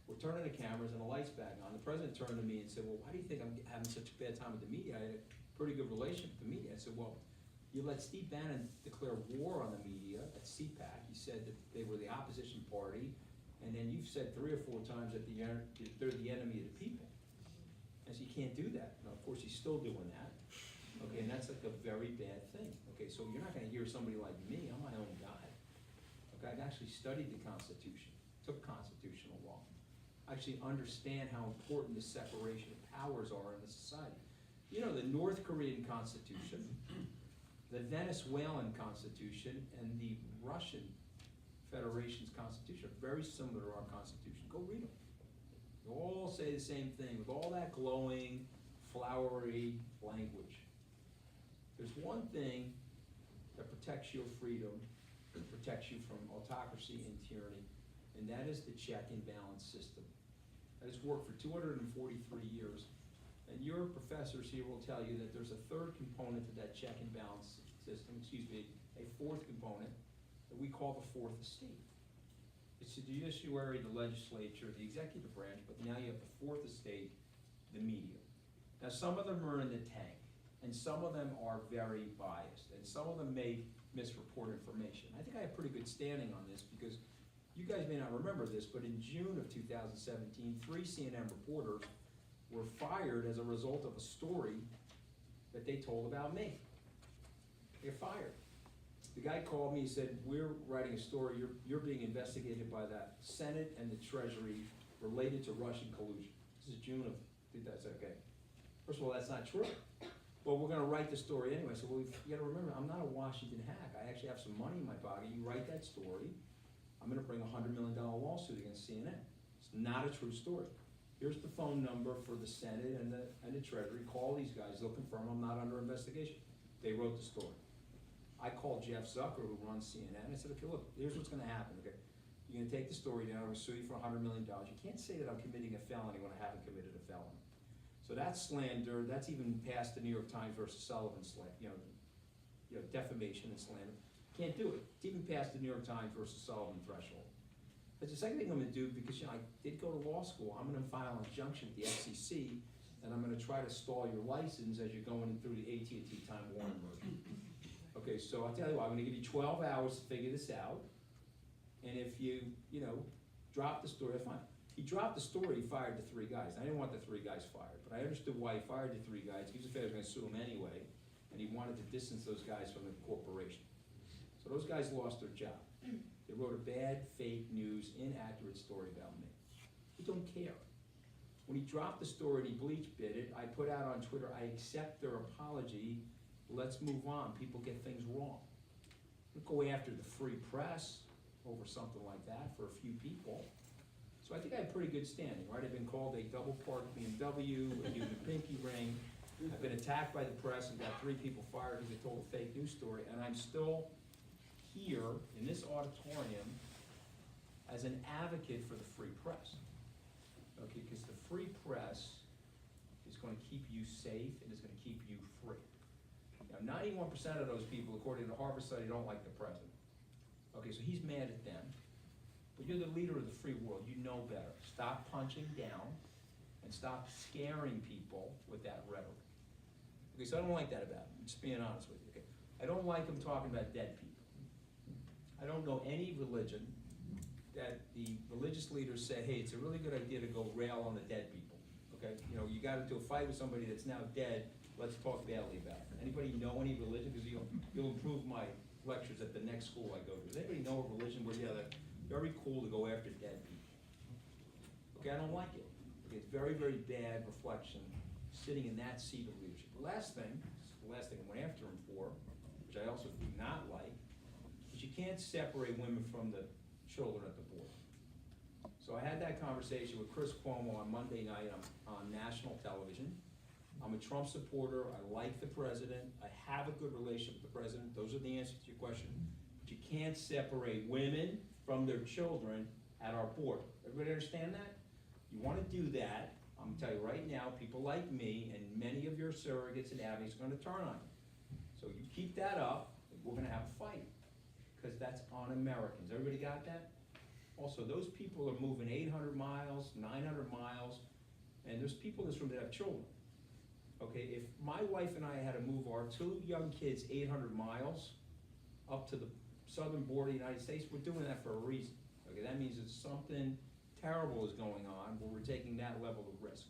we're turning the cameras and the lights back on. The president turned to me and said, well, why do you think I'm having such a bad time with the media? I had a pretty good relationship with the media. I said, well, you let Steve Bannon declare war on the media at CPAC. He said that they were the opposition party, and then you've said 3 or 4 times that they're the enemy of the people. I said, you can't do that. Now, of course, he's still doing that. Okay, and that's like a very bad thing. Okay, so you're not gonna hear somebody like me. I'm my own guy. Okay, I've actually studied the Constitution, took constitutional law. I actually understand how important the separation of powers are in the society. You know, the North Korean Constitution, the Venezuelan Constitution, and the Russian Federation's Constitution are very similar to our Constitution. Go read them. They all say the same thing with all that glowing, flowery language. There's one thing that protects your freedom, that protects you from autocracy and tyranny, and that is the check and balance system. That has worked for 243 years. And your professors here will tell you that there's a 3rd component to that check and balance system, a 4th component that we call the 4th estate. It's the judiciary, the legislature, the executive branch, but now you have the 4th estate, the media. Now some of them are in the tank, and some of them are very biased, and some of them may misreport information. I think I have pretty good standing on this, because you guys may not remember this, but in June of 2017, 3 CNN reporters were fired as a result of a story that they told about me. They're fired. The guy called me, he said, we're writing a story, you're being investigated by the Senate and the Treasury related to Russian collusion. This is June of That's okay. First of all, that's not true. Well, we're gonna write the story anyway, so you gotta remember, I'm not a Washington hack. I actually have some money in my pocket. You write that story, I'm gonna bring $100 million lawsuit against CNN. It's not a true story. Here's the phone number for the Senate and the Treasury. Call these guys, they'll confirm I'm not under investigation. They wrote the story. I called Jeff Zucker, who runs CNN, and I said, okay, look, here's what's gonna happen, okay? You're gonna take the story down, I'm gonna sue you for $100 million. You can't say that I'm committing a felony when I haven't committed a felony. So that's slander, that's even past the New York Times versus Sullivan defamation and slander. Can't do it. It's even past the New York Times versus Sullivan threshold. But the second thing I'm gonna do, because I did go to law school, I'm gonna file an injunction with the FCC, and I'm gonna try to stall your license as you're going through the AT&T Time Warner merger. Okay, so I'll tell you what, I'm gonna give you 12 hours to figure this out, and if you drop the story, fine. He dropped the story, he fired the 3 guys. I didn't want the 3 guys fired, but I understood why he fired the 3 guys. He was afraid I was gonna sue him anyway, and he wanted to distance those guys from the corporation. So those guys lost their job. They wrote a bad, fake news, inaccurate story about me. We don't care. When he dropped the story and he bleach bit it, I put out on Twitter, I accept their apology, let's move on. People get things wrong. Don't go after the free press over something like that for a few people. So I think I have pretty good standing, right? I've been called a double-parked BMW, a human pinky ring. I've been attacked by the press and got 3 people fired because they told a fake news story, and I'm still here in this auditorium as an advocate for the free press. Okay, because the free press is going to keep you safe and is going to keep you free. Now, 91% of those people, according to the Harvard study, don't like the president. Okay, so he's mad at them. But you're the leader of the free world, you know better. Stop punching down and stop scaring people with that rhetoric. Okay, so I don't like that about him, I'm just being honest with you. Okay? I don't like him talking about dead people. I don't know any religion that the religious leaders say, hey, it's a really good idea to go rail on the dead people. Okay, you got into a fight with somebody that's now dead, let's talk badly about it. Anybody know any religion? Because you'll improve my lectures at the next school I go to. Does anybody know a religion where, they're very cool to go after dead people? Okay, I don't like it. Okay, it's very, very bad reflection sitting in that seat of leadership. The last thing I went after him for, which I also do not like, is you can't separate women from the children at the board. So I had that conversation with Chris Cuomo on Monday night on national television. I'm a Trump supporter, I like the president, I have a good relationship with the president, those are the answers to your question. But you can't separate women from their children at our board. Everybody understand that? You wanna do that, I'm gonna tell you right now, people like me and many of your surrogates and advocates are gonna turn on you. So you keep that up, we're gonna have a fight, because that's un-Americans. Everybody got that? Also, those people are moving 800 miles, 900 miles, and there's people in this room that have children. Okay, if my wife and I had to move our 2 young kids 800 miles up to the southern border of the United States, we're doing that for a reason. Okay, that means that something terrible is going on where we're taking that level of risk.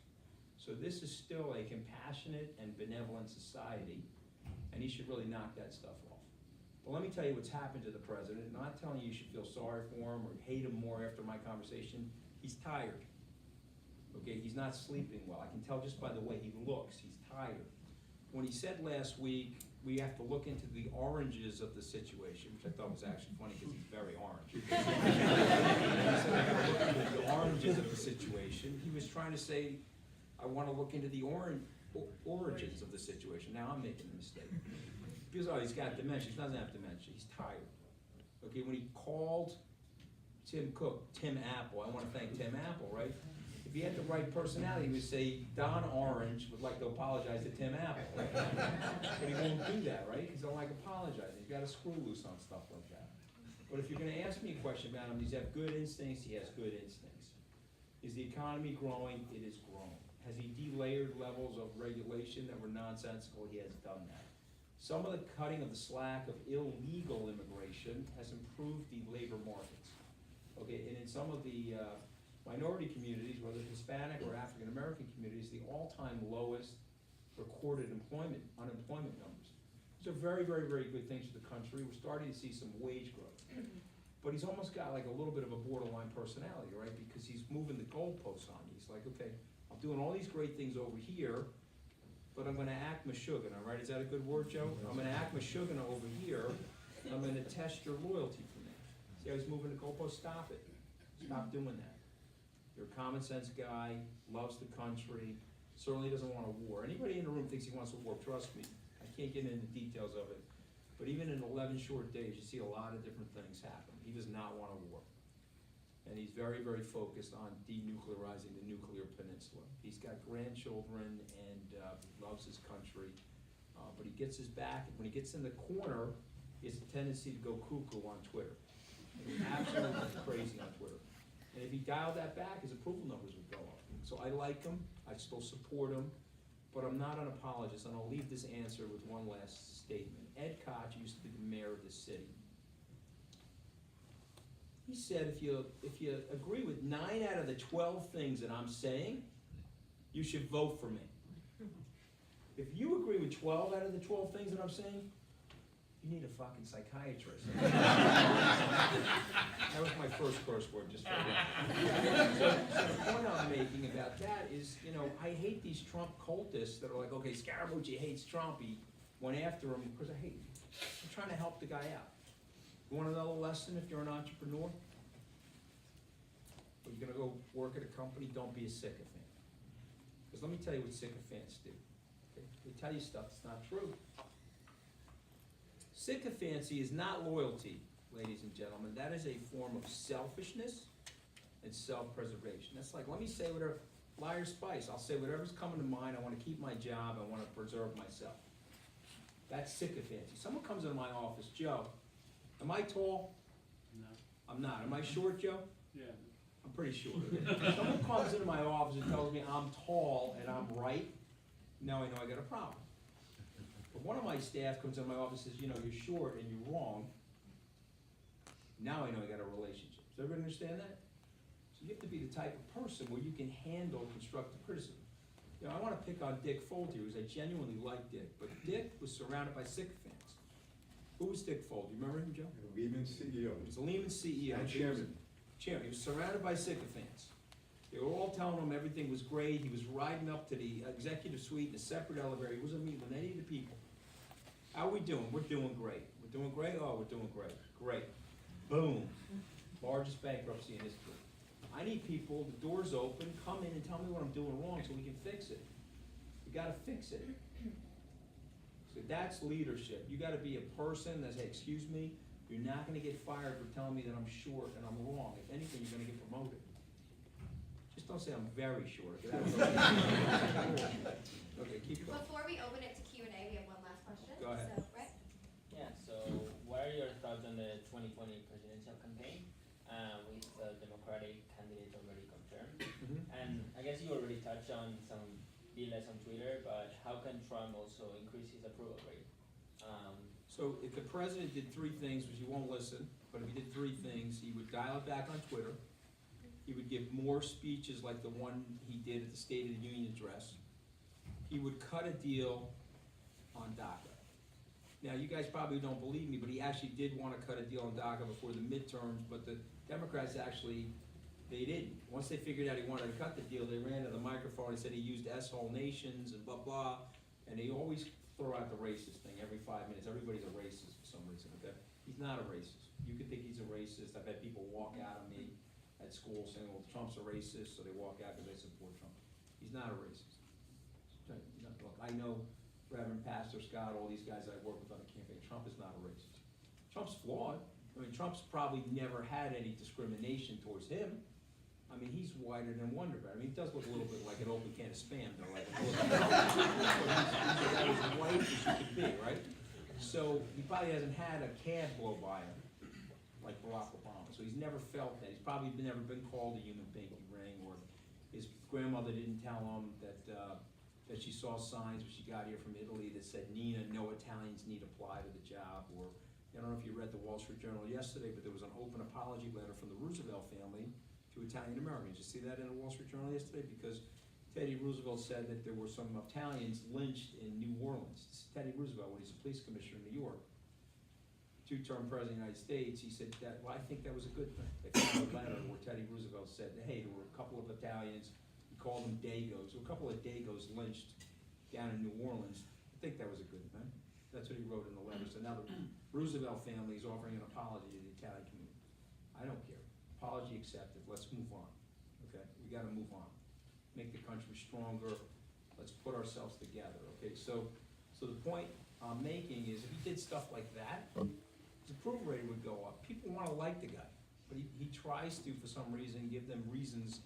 So this is still a compassionate and benevolent society, and he should really knock that stuff off. But let me tell you what's happened to the president. I'm not telling you you should feel sorry for him or hate him more after my conversation. He's tired. Okay, he's not sleeping well. I can tell just by the way he looks, he's tired. When he said last week, we have to look into the oranges of the situation, which I thought was actually funny because he's very orange. He said, I gotta look into the oranges of the situation. He was trying to say, I wanna look into the origins of the situation. Now I'm making a mistake. Because, oh, he's got dementia. He doesn't have dementia. He's tired. Okay, when he called Tim Cook, Tim Apple, I want to thank Tim Apple, right? If he had the right personality, he would say, Don Orange would like to apologize to Tim Apple. Right? But he won't do that, right? He don't like apologizing. He's got a screw loose on stuff like that. But if you're going to ask me a question about him, does he have good instincts? He has good instincts. Is the economy growing? It is growing. Has he delayered levels of regulation that were nonsensical? He has done that. Some of the cutting of the slack of illegal immigration has improved the labor markets. Okay, and in some of the minority communities, whether Hispanic or African American communities, the all-time lowest recorded unemployment numbers. These are very, very, very good things for the country. We're starting to see some wage growth. But he's almost got like a little bit of a borderline personality, right? Because he's moving the goalposts on you. He's like, okay, I'm doing all these great things over here, but I'm gonna act Meshuggah, all right? Is that a good word, Joe? I'm gonna act Meshuggah over here, and I'm gonna test your loyalty for me. See how he's moving the goalpost? Stop it. Stop doing that. You're a common sense guy, loves the country, certainly doesn't want a war. Anybody in the room thinks he wants a war, trust me. I can't get into the details of it. But even in 11 short days, you see a lot of different things happen. He does not want a war. And he's very, very focused on denuclearizing the nuclear peninsula. He's got grandchildren and loves his country. But he gets his back, when he gets in the corner, he has a tendency to go cuckoo on Twitter. He's absolutely crazy on Twitter. And if he dialed that back, his approval numbers would go up. So I like him, I still support him, but I'm not an apologist, and I'll leave this answer with one last statement. Ed Koch used to be the mayor of this city. He said, if you agree with 9 out of the 12 things that I'm saying, you should vote for me. If you agree with 12 out of the 12 things that I'm saying, you need a fucking psychiatrist. That was my first curse word, just for that. So the point I'm making about that is, you know, I hate these Trump cultists that are like, okay, Scaramucci hates Trump, he went after him because I hate him. I'm trying to help the guy out. You want another lesson if you're an entrepreneur? Or you're gonna go work at a company, don't be a sycophant. Because let me tell you what sycophants do. Okay? They tell you stuff that's not true. Sycophancy is not loyalty, ladies and gentlemen. That is a form of selfishness and self-preservation. That's like, let me say whatever, liar spice. I'll say whatever's coming to mind. I want to keep my job. I want to preserve myself. That's sycophancy. Someone comes into my office, Joe, am I tall? No. I'm not. Am I short, Joe? Yeah. I'm pretty short. Someone comes into my office and tells me I'm tall and I'm right, now I know I got a problem. But one of my staff comes in my office and says, you know, you're short and you're wrong. Now I know I got a relationship. Does everybody understand that? So you have to be the type of person where you can handle constructive criticism. You know, I want to pick on Dick Foldy, because I genuinely like Dick, but Dick was surrounded by sycophants. Who was Dick Foldy? You remember him, Joe? Lehman CEO. He was a Lehman CEO. And chairman. Chairman. He was surrounded by sycophants. They were all telling him everything was great. He was riding up to the executive suite in a separate elevator. He wasn't meeting with any of the people. How are we doing? We're doing great. We're doing great? Oh, we're doing great. Great. Boom. Largest bankruptcy in history. I need people, the door's open, come in and tell me what I'm doing wrong so we can fix it. We gotta fix it. So that's leadership. You gotta be a person that's, hey, excuse me, you're not gonna get fired for telling me that I'm short and I'm wrong. If anything, you're gonna get promoted. Just don't say I'm very short. Okay, keep going. Before we open it to Q&A, we have one last question. Go ahead. So, Brett? Yeah, so what are your thoughts on the 2020 presidential campaign with the Democratic candidate already confirmed? And I guess you already touched on some BLS on Twitter, but how can Trump also increase his approval rate? So if the president did 3 things, which you won't listen, but if he did 3 things, he would dial it back on Twitter. He would give more speeches like the one he did at the State of the Union address. He would cut a deal on DACA. Now, you guys probably don't believe me, but he actually did want to cut a deal on DACA before the midterms, but the Democrats actually, they didn't. Once they figured out he wanted to cut the deal, they ran to the microphone and said he used S-hole nations and blah, blah, and they always throw out the racist thing every 5 minutes. Everybody's a racist for some reason, okay? He's not a racist. You could think he's a racist. I've had people walk out on me at school saying, well, Trump's a racist, so they walk out because they support Trump. He's not a racist. Look, I know Reverend Pastor Scott, all these guys I work with on the campaign. Trump is not a racist. Trump's flawed. I mean, Trump's probably never had any discrimination towards him. I mean, he's whiter than Wonder Bread. I mean, he does look a little bit like an open can of Spam, though. Like he's as white as you could be, right? So he probably hasn't had a cab blow by him like Barack Obama. So he's never felt that. He's probably never been called a human pinky ring, or his grandmother didn't tell him that she saw signs when she got here from Italy that said, Nina, no Italians need apply to the job. Or I don't know if you read the Wall Street Journal yesterday, but there was an open apology letter from the Roosevelt family to Italian Americans. Did you see that in the Wall Street Journal yesterday? Because Teddy Roosevelt said that there were some Italians lynched in New Orleans. This is Teddy Roosevelt, when he's a police commissioner in New York, 2-term president of the United States. He said that, well, I think that was a good thing. They found a letter where Teddy Roosevelt said, hey, there were a couple of Italians who called them Dagos. A couple of Dagos lynched down in New Orleans. I think that was a good event. That's what he wrote in the letter. So now the Roosevelt family is offering an apology to the Italian community. I don't care. Apology accepted. Let's move on. Okay? We got to move on. Make the country stronger. Let's put ourselves together. Okay? So the point I'm making is if he did stuff like that, his approval rating would go up. People want to like the guy, but he tries to, for some reason, give them reasons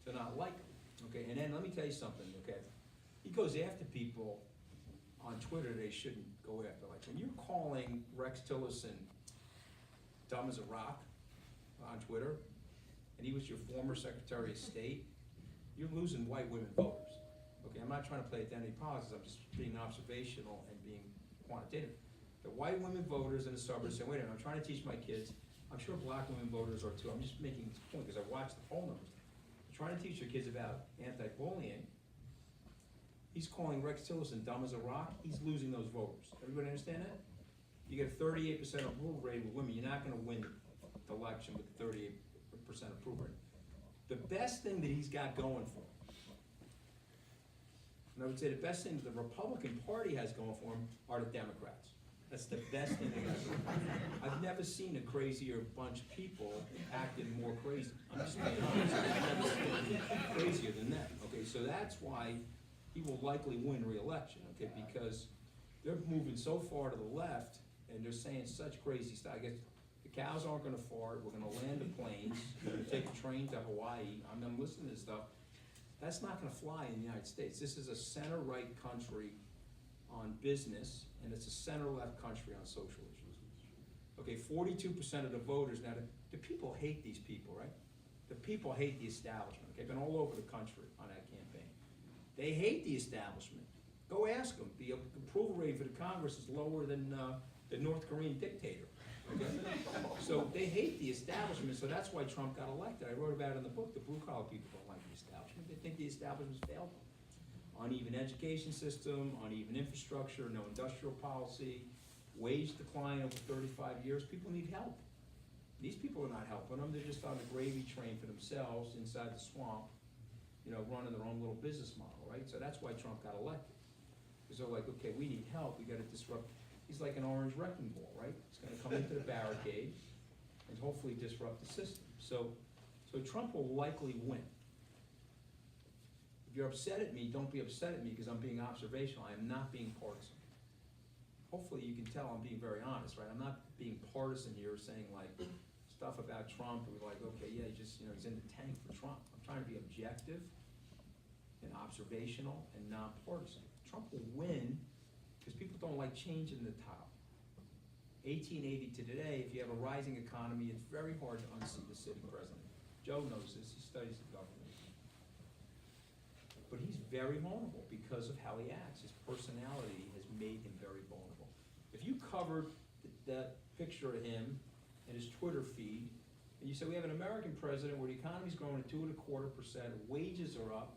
to not like him. Okay? And then let me tell you something. Okay? He goes after people on Twitter they shouldn't go after. Like when you're calling Rex Tillerson dumb as a rock on Twitter, and he was your former Secretary of State, you're losing white women voters. Okay, I'm not trying to play identity politics, I'm just being observational and being quantitative. The white women voters in the suburbs say, wait a minute, I'm trying to teach my kids, I'm sure black women voters are too, I'm just making this point because I watched the poll numbers. I'm trying to teach your kids about anti-bullying. He's calling Rex Tillerson dumb as a rock, he's losing those voters. Everybody understand that? You get a 38% approval rate with women, you're not gonna win the election with a 38% approval rate. The best thing that he's got going for him, and I would say the best thing that the Republican Party has going for him are the Democrats. That's the best thing they got going for him. I've never seen a crazier bunch of people acting more crazy. I'm just being honest. I've never seen crazier than that. Okay, so that's why he will likely win re-election, okay, because they're moving so far to the left and they're saying such crazy stuff. I guess the cows aren't gonna fart, we're gonna land the planes, we're gonna take a train to Hawaii. I'm listening to this stuff. That's not gonna fly in the United States. This is a center-right country on business, and it's a center-left country on social issues. Okay, 42% of the voters, now the people hate these people, right? The people hate the establishment, okay? I've been all over the country on that campaign. They hate the establishment. Go ask them. The approval rate for the Congress is lower than the North Korean dictator. Okay? So they hate the establishment, so that's why Trump got elected. I wrote about it in the book. The blue-collar people don't like the establishment. They think the establishment's failed them. Uneven education system, uneven infrastructure, no industrial policy, wage decline over 35 years. People need help. These people are not helping them. They're just on the gravy train for themselves inside the swamp, you know, running their own little business model, right? So that's why Trump got elected. Because they're like, okay, we need help, we gotta disrupt. He's like an orange wrecking ball, right? He's gonna come into the barricade and hopefully disrupt the system. So Trump will likely win. If you're upset at me, don't be upset at me because I'm being observational. I am not being partisan. Hopefully you can tell I'm being very honest, right? I'm not being partisan here saying like stuff about Trump and we're like, okay, yeah, he's in the tank for Trump. I'm trying to be objective and observational and nonpartisan. Trump will win because people don't like changing the tile. 1880 to today, if you have a rising economy, it's very hard to unseat the sitting president. Joe knows this, he studies the government. But he's very vulnerable because of how he acts. His personality has made him very vulnerable. If you covered that picture of him in his Twitter feed, and you say we have an American president where the economy's growing at 2.25%, wages are up,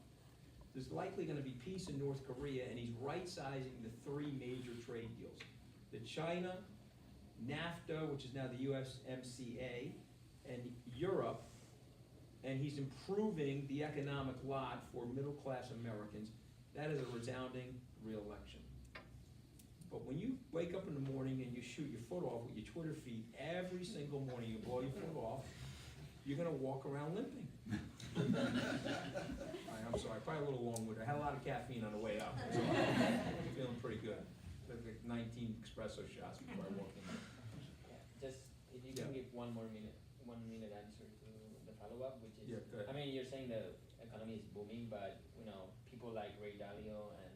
there's likely gonna be peace in North Korea, and he's right-sizing the three major trade deals. The China, NAFTA, which is now the USMCA, and Europe, and he's improving the economic lot for middle-class Americans. That is a resounding re-election. But when you wake up in the morning and you shoot your foot off with your Twitter feed every single morning, you blow your foot off, you're gonna walk around limping. All right, I'm sorry, probably a little long-winded. I had a lot of caffeine on the way up, so I'm feeling pretty good. Took like 19 espresso shots before I walked in. Just, if you can give one minute answer to the follow-up, which is, Yeah, go ahead. I mean, you're saying the economy is booming, but, you know, people like Ray Dalio and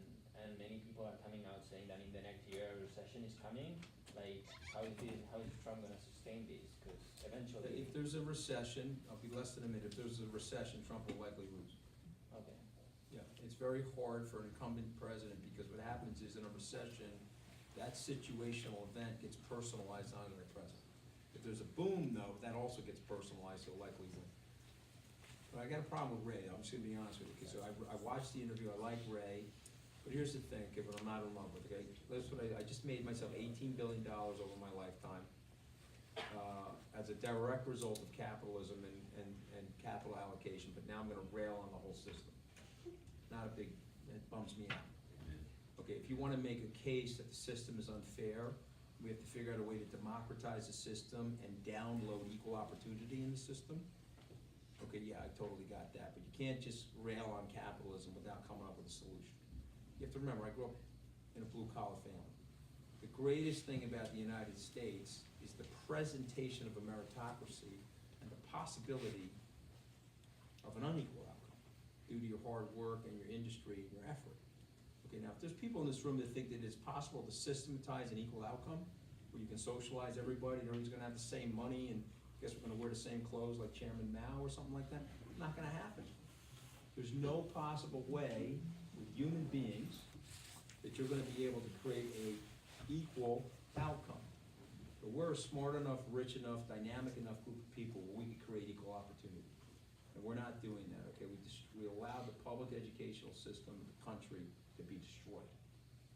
many people are coming out saying that in the next year a recession is coming. Like, how is Trump gonna sustain this? Because eventually. If there's a recession, I'll be less than a minute, if there's a recession, Trump will likely lose. Okay. Yeah, it's very hard for an incumbent president because what happens is in a recession, that situational event gets personalized onto the president. If there's a boom though, that also gets personalized, so likely win. But I got a problem with Ray, I'm just gonna be honest with you, because I watched the interview, I like Ray, but here's the thing, okay, but I'm not in love with, okay? That's what I just made myself $18 billion over my lifetime as a direct result of capitalism and capital allocation, but now I'm gonna rail on the whole system. it bums me out. Okay, if you wanna make a case that the system is unfair, we have to figure out a way to democratize the system and download equal opportunity in the system. Okay, yeah, I totally got that, but you can't just rail on capitalism without coming up with a solution. You have to remember, I grew up in a blue-collar family. The greatest thing about the United States is the presentation of a meritocracy and the possibility of an unequal outcome due to your hard work and your industry and your effort. Okay, now if there's people in this room that think that it's possible to systematize an equal outcome, where you can socialize everybody and everyone's gonna have the same money and guess we're gonna wear the same clothes like Chairman Mao or something like that, not gonna happen. There's no possible way with human beings that you're gonna be able to create a equal outcome. But we're a smart enough, rich enough, dynamic enough group of people where we can create equal opportunity. And we're not doing that, okay? We allow the public educational system of the country to be destroyed.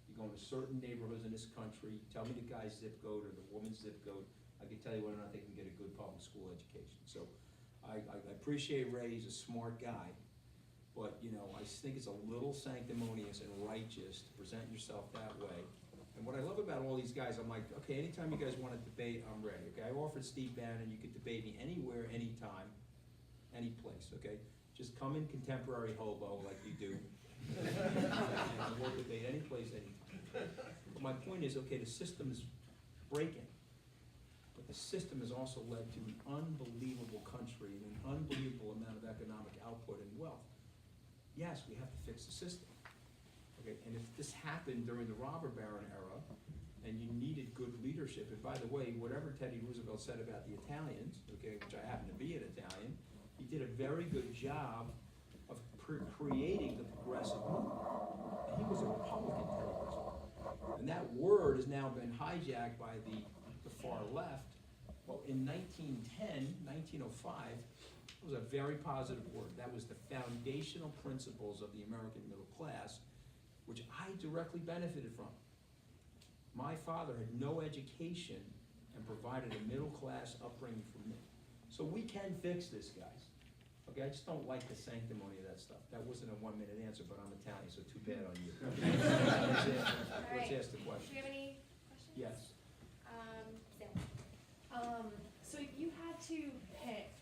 You go into certain neighborhoods in this country, tell me the guy's zip code or the woman's zip code, I can tell you whether or not they can get a good public school education. So I appreciate Ray, he's a smart guy, but you know, I just think it's a little sanctimonious and righteous to present yourself that way. And what I love about all these guys, I'm like, okay, anytime you guys want to debate, I'm ready, okay? I offered Steve Bannon, you could debate me anywhere, anytime, any place, okay? Just come in contemporary hobo like you do. And we'll debate any place, anytime. But my point is, okay, the system is breaking. But the system has also led to an unbelievable country and an unbelievable amount of economic output and wealth. Yes, we have to fix the system. Okay, and if this happened during the robber baron era, and you needed good leadership, and by the way, whatever Teddy Roosevelt said about the Italians, okay, which I happen to be an Italian, he did a very good job of creating the progressive movement. And he was a Republican, Teddy Roosevelt. And that word has now been hijacked by the far left. Well, in 1910, 1905, it was a very positive word. That was the foundational principles of the American middle class, which I directly benefited from. My father had no education and provided a middle class upbringing for me. So we can fix this, guys. Okay, I just don't like the sanctimony of that stuff. That wasn't a 1-minute answer, but I'm Italian, so too bad on you. Let's ask the Do question. we have any questions? Yes. Sam. So if you had to pick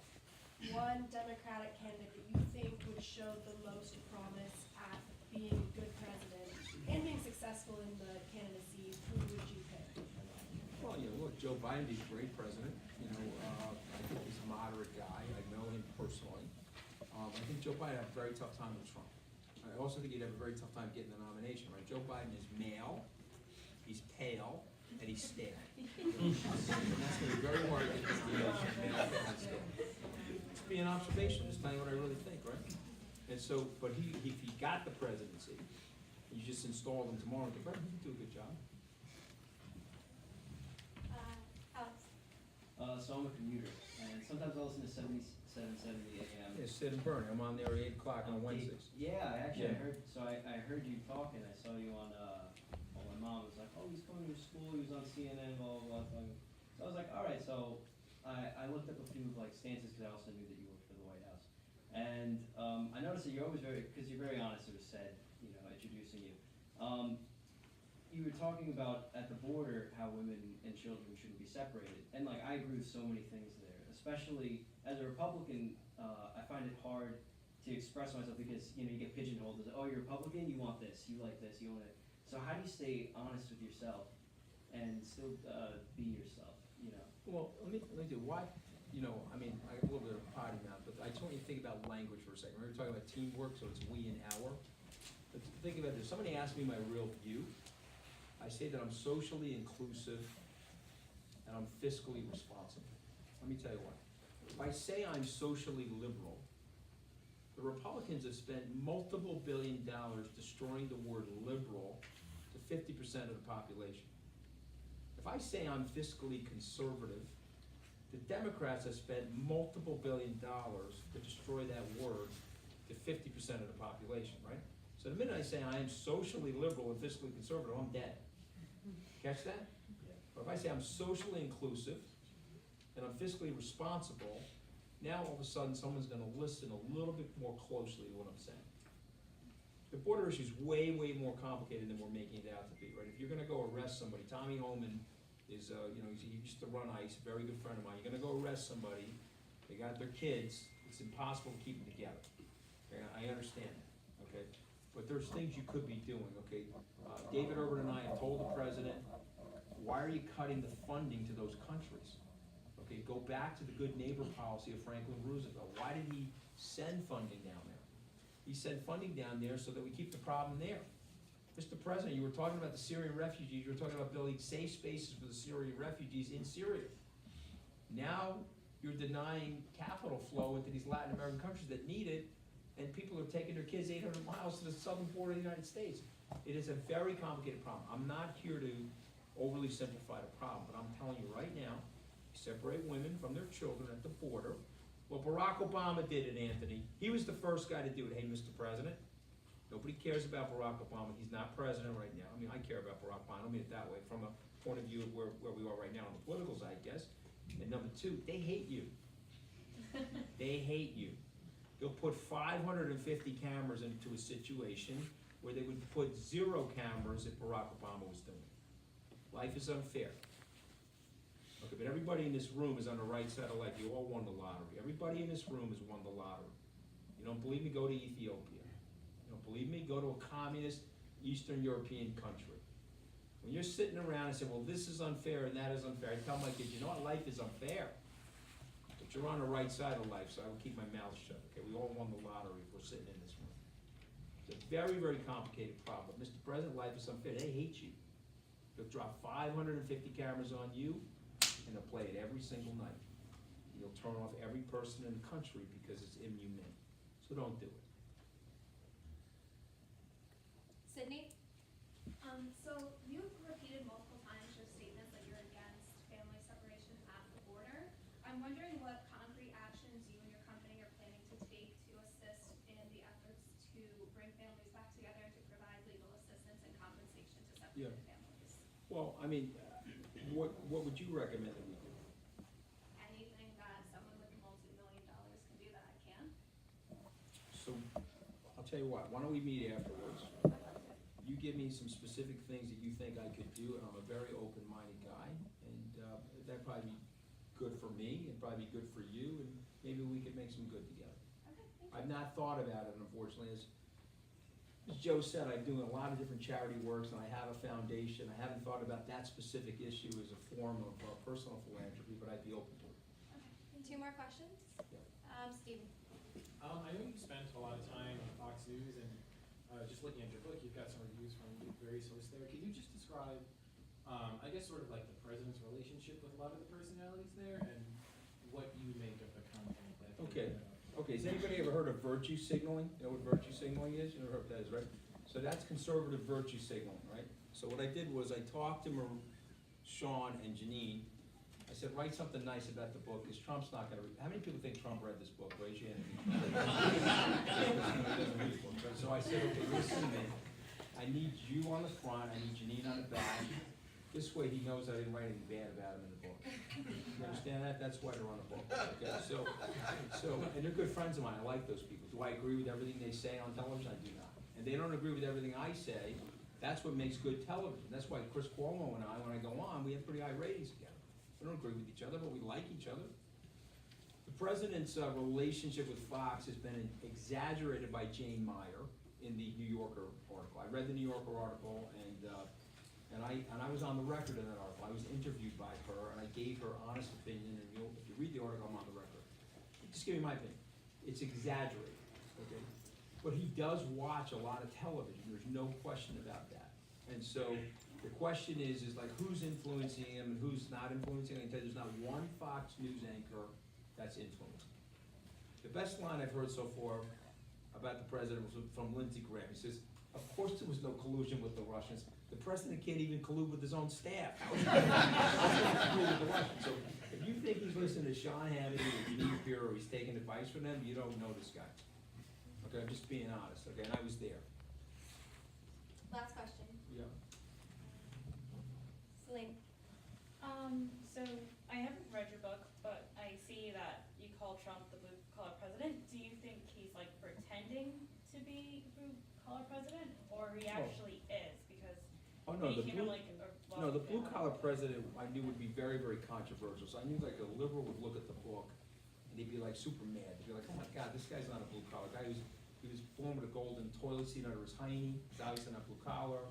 one Democratic candidate that you think would show the most promise at being a good president and being successful in the candidacy, who would you pick? Well, you know, look, Joe Biden is a great president. You know, I think he's a moderate guy. I know him personally. I think Joe Biden had a very tough time with Trump. I also think he'd have a very tough time getting the nomination, right? Joe Biden is male, he's pale, and he's stale. And that's gonna be very hard to get this nomination, male, pale, and stale. It's be an observation, just telling you what I really think, right? And so, but if he got the presidency, you just installed him tomorrow, he could do a good job. Alex. So I'm a commuter, and sometimes I listen to 770 AM. Yeah, sit and burn. I'm on there at 8 o'clock on Wednesdays. Yeah, I actually Yeah. heard. So I heard you talk, and I saw you on. Well, my mom was like, "Oh, he's coming to school. He was on CNN, blah blah blah." So I was like, "All right." So I looked up a few like stances because I also knew that you worked for the White House, and I noticed that you're always because you're very honest. It was said, you know, introducing you. You were talking about at the border how women and children shouldn't be separated, and like I agree with so many things there. Especially as a Republican, I find it hard to express myself because you know you get pigeonholed as, oh, you're Republican, you want this, you like this, you want it. So how do you stay honest with yourself and still be yourself? You know. Well, let me do why. You know, I mean, I have a little bit of a potty mouth, but I just want you to think about language for a second. We're talking about teamwork, so it's we and our. But think about this. Somebody asked me my real view. I say that I'm socially inclusive and I'm fiscally responsible. Let me tell you why. If I say I'm socially liberal, the Republicans have spent multiple $1 billion destroying the word liberal to 50% of the population. If I say I'm fiscally conservative, the Democrats have spent multiple $1 billion to destroy that word to 50% of the population, right? So the minute I say I am socially liberal and fiscally conservative, I'm dead. Catch that? But if I say I'm socially inclusive and I'm fiscally responsible, now all of a sudden someone's gonna listen a little bit more closely to what I'm saying. the border issue is way, way more complicated than we're making it out to be, right? If you're gonna go arrest somebody, Tommy Holman is, he used to run ICE, a very good friend of mine. You're gonna go arrest somebody, they got their kids, it's impossible to keep them together. Okay, I understand that, okay? But there's things you could be doing, okay? David Urban and I have told the president, why are you cutting the funding to those countries? Okay, go back to the good neighbor policy of Franklin Roosevelt. Why did he send funding down there? He sent funding down there so that we keep the problem there. Mr. President, you were talking about the Syrian refugees, you were talking about building safe spaces for the Syrian refugees in Syria. Now, you're denying capital flow into these Latin American countries that need it, and people are taking their kids 800 miles to the southern border of the United States. It is a very complicated problem. I'm not here to overly simplify the problem, but I'm telling you right now, separate women from their children at the border. Well, Barack Obama did it, Anthony. He was the first guy to do it. Hey, Mr. President, nobody cares about Barack Obama. He's not president right now. I mean, I care about Barack Obama. I don't mean it that way. From a point of view of where we are right now on the political side, I guess. And number two, they hate you. They hate you. They'll put 550 cameras into a situation where they would put 0 cameras if Barack Obama was doing it. Life is unfair. Okay, but everybody in this room is on the right side of life. You all won the lottery. Everybody in this room has won the lottery. You don't believe me? Go to Ethiopia. You don't believe me? Go to a communist Eastern European country. When you're sitting around and say, well, this is unfair and that is unfair, I tell my kids, you know what? Life is unfair. But you're on the right side of life, so I will keep my mouth shut. Okay, we all won the lottery if we're sitting in this room. It's a very, very complicated problem. Mr. President, life is unfair. They hate you. They'll drop 550 cameras on you, and they'll play it every single night. You'll turn off every person in the country because it's inhumane. So don't do it. Sydney? So you've repeated multiple times your statement that you're against family separation at the border. I'm wondering what concrete actions you and your company are planning to take to assist in the efforts to bring families back together and to provide legal assistance and compensation to separated families. Well, I mean, what would you recommend that we do? Anything that someone with multi-million dollars can do that I can. So, I'll tell you what, why don't we meet afterwards? You give me some specific things that you think I could do, and I'm a very open-minded guy, and that'd probably be good for me, and probably be good for you, and maybe we could make some good together. Okay, thank you. I've not thought about it, unfortunately. As Joe said, I'm doing a lot of different charity works, and I have a foundation. I haven't thought about that specific issue as a form of personal philanthropy, but I'd be open to it. Okay. 2 more questions? Yeah. Stephen? I know you spent a lot of time on Fox News, and just looking at your book, you've got some reviews from various sources there. Can you just describe, I guess, sort of like the president's relationship with a lot of the personalities there, and what you make of the content that they Okay. put out? Okay, has anybody ever heard of virtue signaling? You know what virtue signaling is? You know what that is, right? So that's conservative virtue signaling, right? So what I did was I talked to Sean and Janine. I said, write something nice about the book, because Trump's not gonna read. How many people think Trump read this book? Raise your hand. So I said, okay, listen to me. I need you on the front, I need Janine on the back. This way he knows I didn't write anything bad about him in the book. You understand that? That's why they're on the book. Okay, so, and they're good friends of mine. I like those people. Do I agree with everything they say on television? I do not. And they don't agree with everything I say. That's what makes good television. That's why Chris Cuomo and I, when I go on, we have pretty high ratings together. We don't agree with each other, but we like each other. The president's relationship with Fox has been exaggerated by Jane Meyer in the New Yorker article. I read the New Yorker article, and I was on the record in that article. I was interviewed by her, and I gave her honest opinion. And if you read the article, I'm on the record. Just give me my opinion. It's exaggerated, okay? But he does watch a lot of television. There's no question about that. And so the question is like who's influencing him and who's not influencing him. I can tell you there's not one Fox News anchor that's influencing. The best line I've heard so far about the president was from Lindsey Graham. He says, of course there was no collusion with the Russians. The president can't even collude with his own staff. How is he going to collude with the Russians? So if you think he's listening to Sean Hannity or Janine Pirro, or he's taking advice from them, you don't know this guy. Okay, I'm just being honest, okay, and I was there. Last question. Yeah. Celine? So I haven't read your book, but I see that you call Trump the blue-collar president. Do you think he's like pretending to be a collar president, or he actually is, because Oh, no, he the came blue, from like a no, the wealthy blue family. collar president, I knew would be very, very controversial, so I knew like a liberal would look at the book, and he'd be like super mad, he'd be like, oh my God, this guy's not a blue collar guy, he was born with a golden toilet seat under his hiney, he's obviously not blue collar.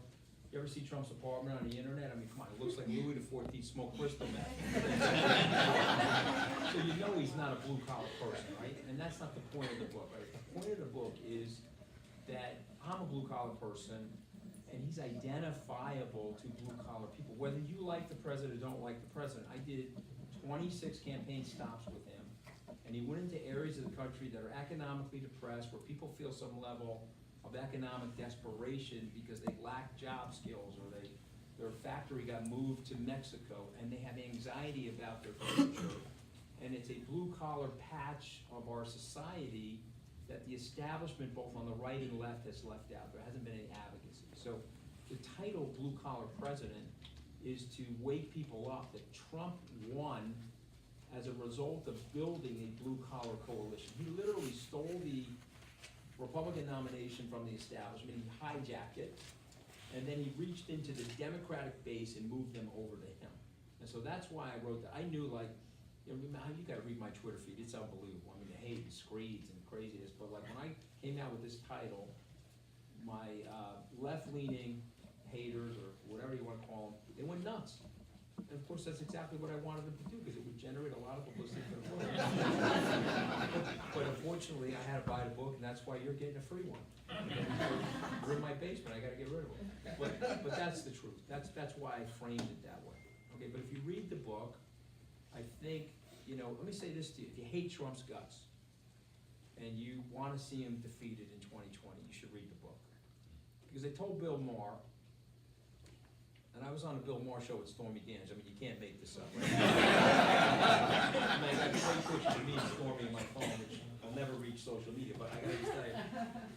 You ever see Trump's apartment on the internet? I mean, come on, it looks like Louis XIV smoked crystal meth. So you know he's not a blue collar person, right? And that's not the point of the book, right? The point of the book is that I'm a blue collar person, and he's identifiable to blue collar people. Whether you like the president or don't like the president, I did 26 campaign stops with him, and he went into areas of the country that are economically depressed, where people feel some level of economic desperation because they lack job skills, or their factory got moved to Mexico, and they have anxiety about their future. And it's a blue collar patch of our society that the establishment, both on the right and left, has left out. There hasn't been any advocacy. So the title blue collar president is to wake people up that Trump won as a result of building a blue collar coalition. He literally stole the Republican nomination from the establishment, he hijacked it, and then he reached into the Democratic base and moved them over to him. And so that's why I wrote that. I knew, like, you gotta read my Twitter feed, it's unbelievable. I mean, the hate and screeds and craziness, but like when I came out with this title, my left-leaning haters, or whatever you wanna call them, they went nuts. And of course, that's exactly what I wanted them to do, because it would generate a lot of publicity for the book. But unfortunately, I had to buy the book, and that's why you're getting a free one. You're in my basement, I gotta get rid of them. But that's the truth. That's why I framed it that way. Okay, but if you read the book, I think, let me say this to you. If you hate Trump's guts, and you wanna see him defeated in 2020, you should read the book. Because they told Bill Maher, and I was on the Bill Maher show with Stormy Daniels. I mean, you can't make this up, right? I mean, I got great pictures of me and Stormy on my phone, which I'll never reach social media, but I gotta just tell you,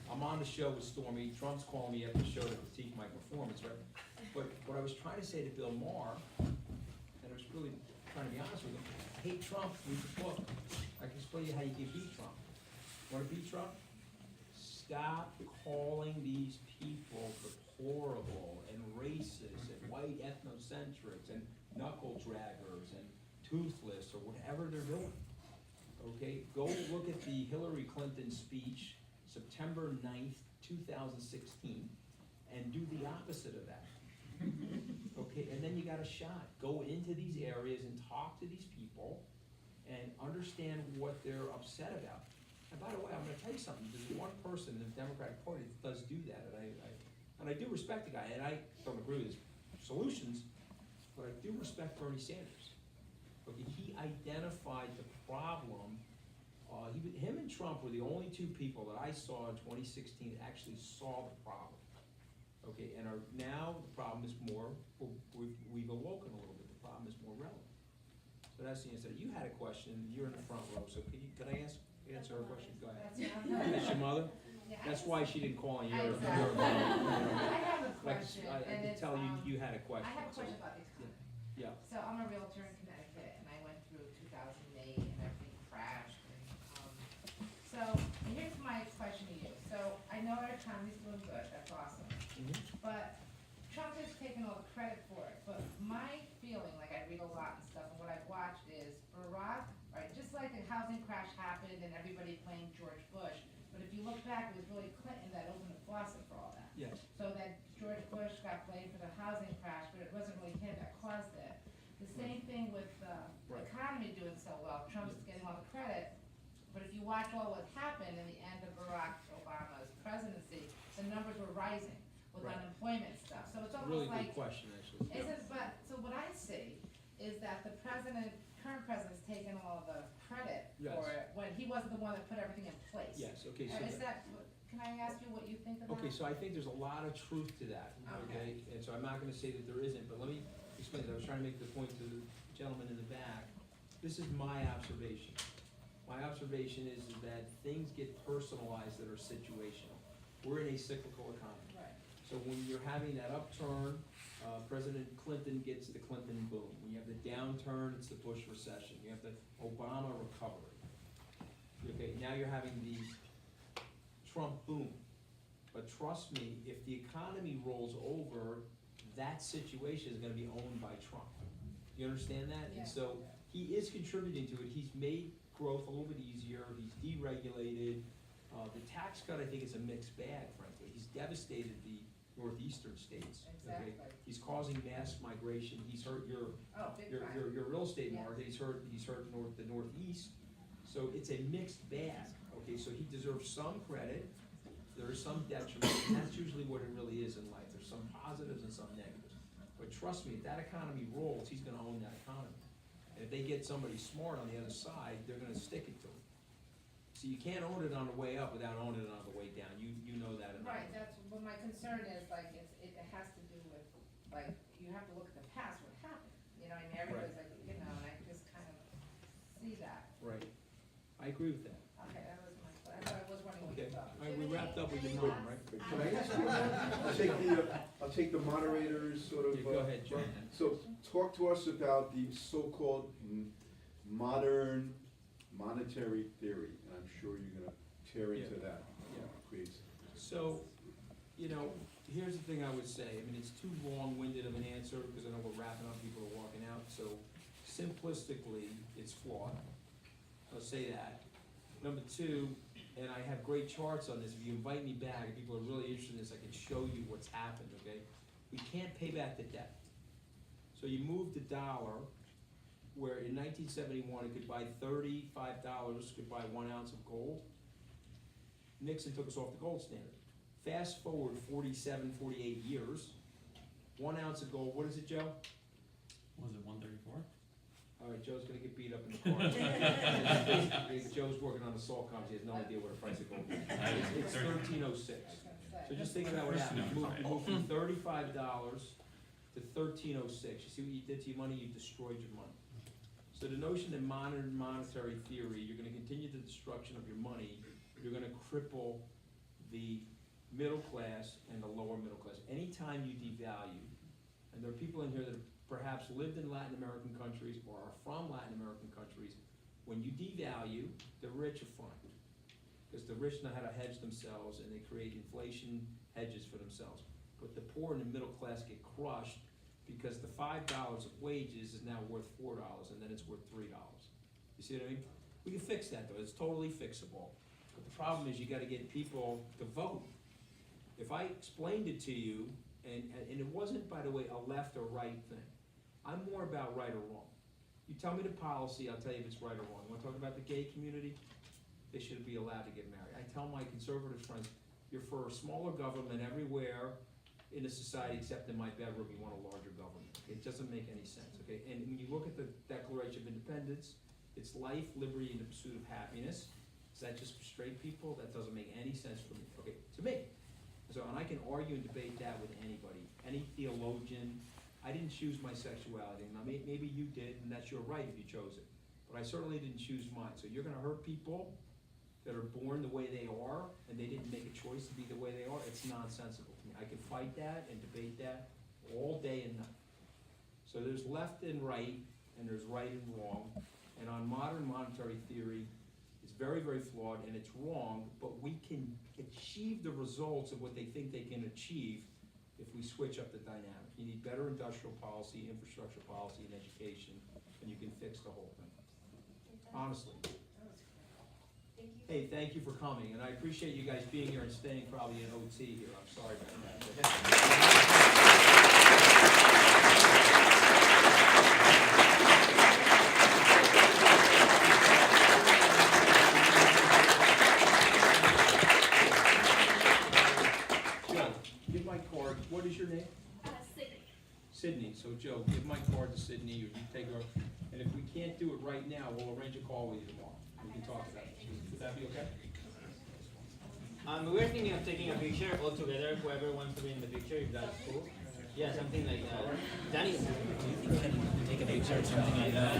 I'm on the show with Stormy. Trump's calling me after the show to critique my performance, right? But what I was trying to say to Bill Maher, and I was really trying to be honest with him, I hate Trump, read the book. I can explain to you how you can beat Trump. Wanna beat Trump? Stop calling these people deplorable and racist and white ethnocentrics and knuckle draggers and toothless or whatever they're doing. Okay, go look at the Hillary Clinton speech, September 9th, 2016, and do the opposite of that. Okay, and then you got a shot. Go into these areas and talk to these people and understand what they're upset about. And by the way, I'm gonna tell you something, there's one person in the Democratic Party that does do that, and I do respect the guy, and I don't agree with his solutions, but I do respect Bernie Sanders. Okay, he identified the problem. Him and Trump were the only two people that I saw in 2016 that actually saw the problem. Okay, and now the problem is more, we've awoken a little bit, the problem is more relevant. So that's the answer. You had a question, you're in the front row, so could I answer her question? Go ahead. That's your mother? Yeah, That's why she didn't call on you. Exactly. I have a question, I and could it's, tell you had a question. I have a question about the economy. Yeah. So I'm a realtor in Connecticut, and I went through 2008, and everything crashed, so here's my question to you. So I know our economy's doing good, that's awesome, but Trump has taken all the credit for it, but my feeling, like I read a lot and stuff, and what I've watched is Barack, right, just like the housing crash happened and everybody blamed George Bush, but if you look back, it was really Clinton that opened the faucet for all that. Yes. So that George Bush got blamed for the housing crash, but it wasn't really him that caused it. The same thing with the Right. economy doing so well, Trump's getting all the credit, but if you watch all what happened in the end of Barack Obama's presidency, the numbers were rising with Right. unemployment stuff, so it's Really almost like, good question, actually. so what I see is that the current president's taken all the credit Yes. for it, when he wasn't the one that put everything in place. Yes, okay, so. Is that, can I ask you what you think of that? Okay, so I think there's a lot of truth to that, okay? Okay. And so I'm not gonna say that there isn't, but let me explain it. I was trying to make the point to the gentleman in the back. This is my observation. My observation is that things get personalized that are situational. We're in a cyclical economy. Right. So when you're having that upturn, President Clinton gets the Clinton boom. When you have the downturn, it's the Bush recession. You have the Obama recovery. Okay, now you're having the Trump boom. But trust me, if the economy rolls over, that situation is gonna be owned by Trump. Do you understand that? Yeah. And so, he is contributing to it, he's made growth a little bit easier, he's deregulated. The tax cut, I think, is a mixed bag, frankly. He's devastated the northeastern states. Okay? Exactly. He's causing mass migration, he's hurt your Oh, big time. your real estate Yeah. market, he's hurt the northeast. So it's a mixed bag, okay, so he deserves some credit, there is some detriment, and that's usually what it really is in life. There's some positives and some negatives. But trust me, if that economy rolls, he's gonna own that economy. And if they get somebody smart on the other side, they're gonna stick it to him. So you can't own it on the way up without owning it on the way down, you know that. and I Right, know. that's, what my concern is, like, it has to do with, like, you have to look at the past, what happened, you know, and everybody's like, you know, and I just kind of see that. Right, I agree with that. Okay, that was my, I was wondering what you Okay, thought. all right, we wrapped up with your mom, right? Can I ask you, I'll take the moderator's sort of. Yeah, go ahead, John. So, talk to us about the so-called modern monetary theory, and I'm sure you're gonna tear into Yeah. that, Yeah. please. So, here's the thing I would say, I mean, it's too long-winded of an answer, because I know we're wrapping up, people are walking out, so simplistically, it's flawed. I'll say that. Number two, and I have great charts on this, if you invite me back, if people are really interested in this, I can show you what's happened, okay? We can't pay back the debt. So you move the dollar, where in 1971, it could buy $35, could buy 1 ounce of gold. Nixon took us off the gold standard. Fast forward 47, 48 years, 1 ounce of gold, what is it, Joe? Was it 134? All right, Joe's gonna get beat up in the car. Joe's working on the salt company, he has no idea what the price of gold is. It's 1306. So just think about what happened, you moved from $35 to 1306. You see what you did to your money? You destroyed your money. So the notion that modern monetary theory, you're gonna continue the destruction of your money, you're gonna cripple the middle class and the lower middle class. Anytime you devalue, and there are people in here that have perhaps lived in Latin American countries or are from Latin American countries, when you devalue, the rich are fine. Because the rich know how to hedge themselves and they create inflation hedges for themselves. But the poor and the middle class get crushed because the $5 of wages is now worth $4 and then it's worth $3. You see what I mean? We can fix that though, it's totally fixable. But the problem is you gotta get people to vote. If I explained it to you, and it wasn't, by the way, a left or right thing. I'm more about right or wrong. You tell me the policy, I'll tell you if it's right or wrong. You wanna talk about the gay community? They should be allowed to get married. I tell my conservative friends, you're for a smaller government everywhere in a society except in my bedroom, you want a larger government. It doesn't make any sense, okay? And when you look at the Declaration of Independence, it's life, liberty, and the pursuit of happiness. Is that just for straight people? That doesn't make any sense for me, okay, to me. So, and I can argue and debate that with anybody, any theologian. I didn't choose my sexuality. Now, maybe you did, and that's your right if you chose it. But I certainly didn't choose mine. So you're gonna hurt people that are born the way they are, and they didn't make a choice to be the way they are. It's nonsensical to me. I can fight that and debate that all day and night. So there's left and right, and there's right and wrong. And on modern monetary theory, it's very, very flawed and it's wrong, but we can achieve the results of what they think they can achieve if we switch up the dynamic. You need better industrial policy, infrastructure policy, and education, and you can fix the whole thing. Honestly. Thank you. Hey, thank you for coming, and I appreciate you guys being here and staying probably in OT here. I'm sorry about that. Joe, give my card. What is your name? Sydney. Sydney. So Joe, give my card to Sydney, or you take her, and if we can't do it right now, we'll arrange a call with you tomorrow. We can talk about it. Would that be okay? We're thinking of taking a picture all together, whoever wants to be in the picture, if that's cool. Yeah, something like that. Danny, do you think that we can take a picture or something like that?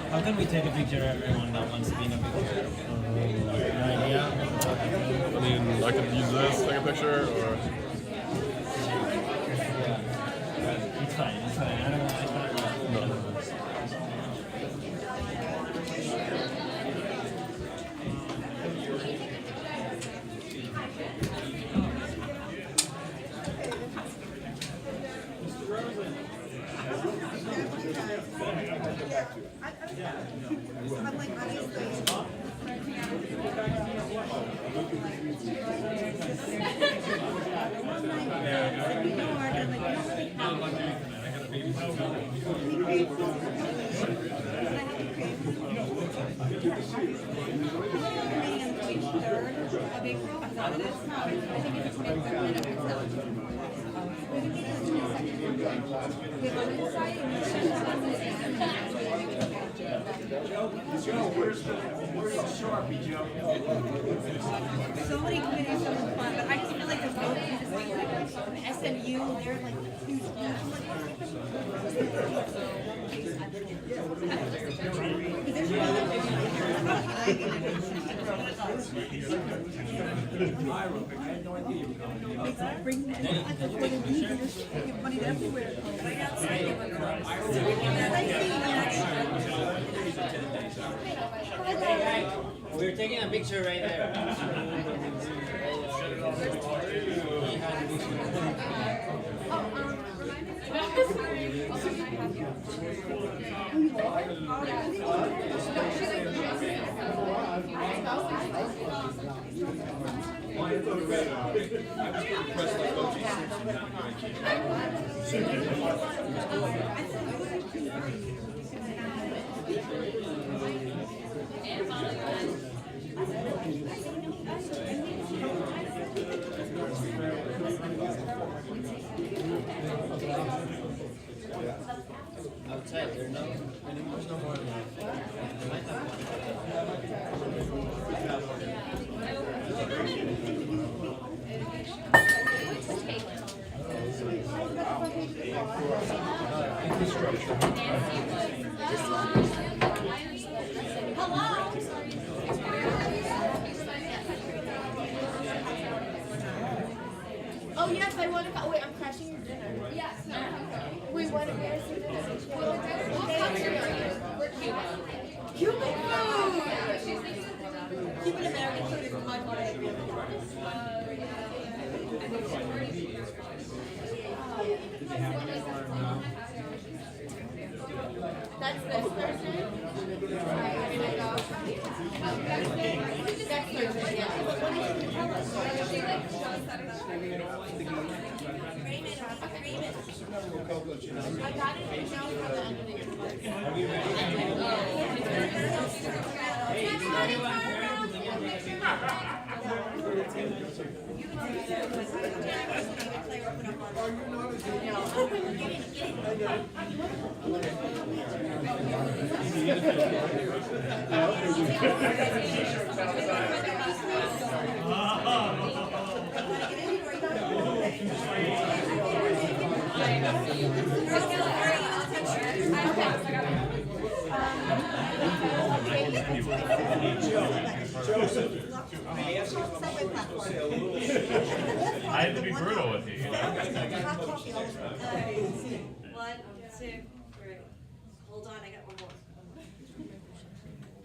How can we take a picture of everyone that wants to be in a picture? No idea. I mean, I could use this, take a picture, or... It's fine, it's fine. I don't know. Where's the Sharpie, Joe? So many committees, so much fun, but I just feel like there's no SMU, they're like huge. I had no idea you were coming. Bring that, I thought for the week, you're getting money everywhere. Right outside. We're taking a picture right there. Outside, there are no more. Oh yes, I want to. Wait, I'm crashing your dinner. Yes. No. We want to get some dinner. What country are you? We're Cuban. Cuban food. Cuban American food is my favorite. That's this Thursday. Next Thursday. Yeah. What did you tell us? I got it now from the I had to be brutal with you, you know? 1, 2, 3. Hold on, I got one more.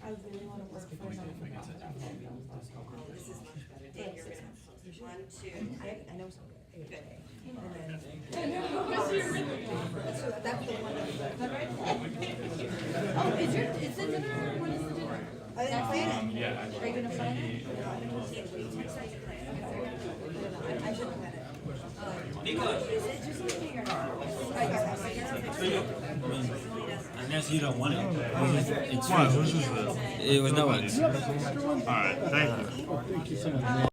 I really want to work for them. This is much better. Dave, you're gonna. 1, 2. I know some. Good. That's the one. Oh, is the dinner? What is the dinner? I didn't plan it. Yeah. Are you gonna plan it? I should have planned it. Is it just something or not? Unless you don't want it. It's What? Who's this? It was no one. Alright, thank you.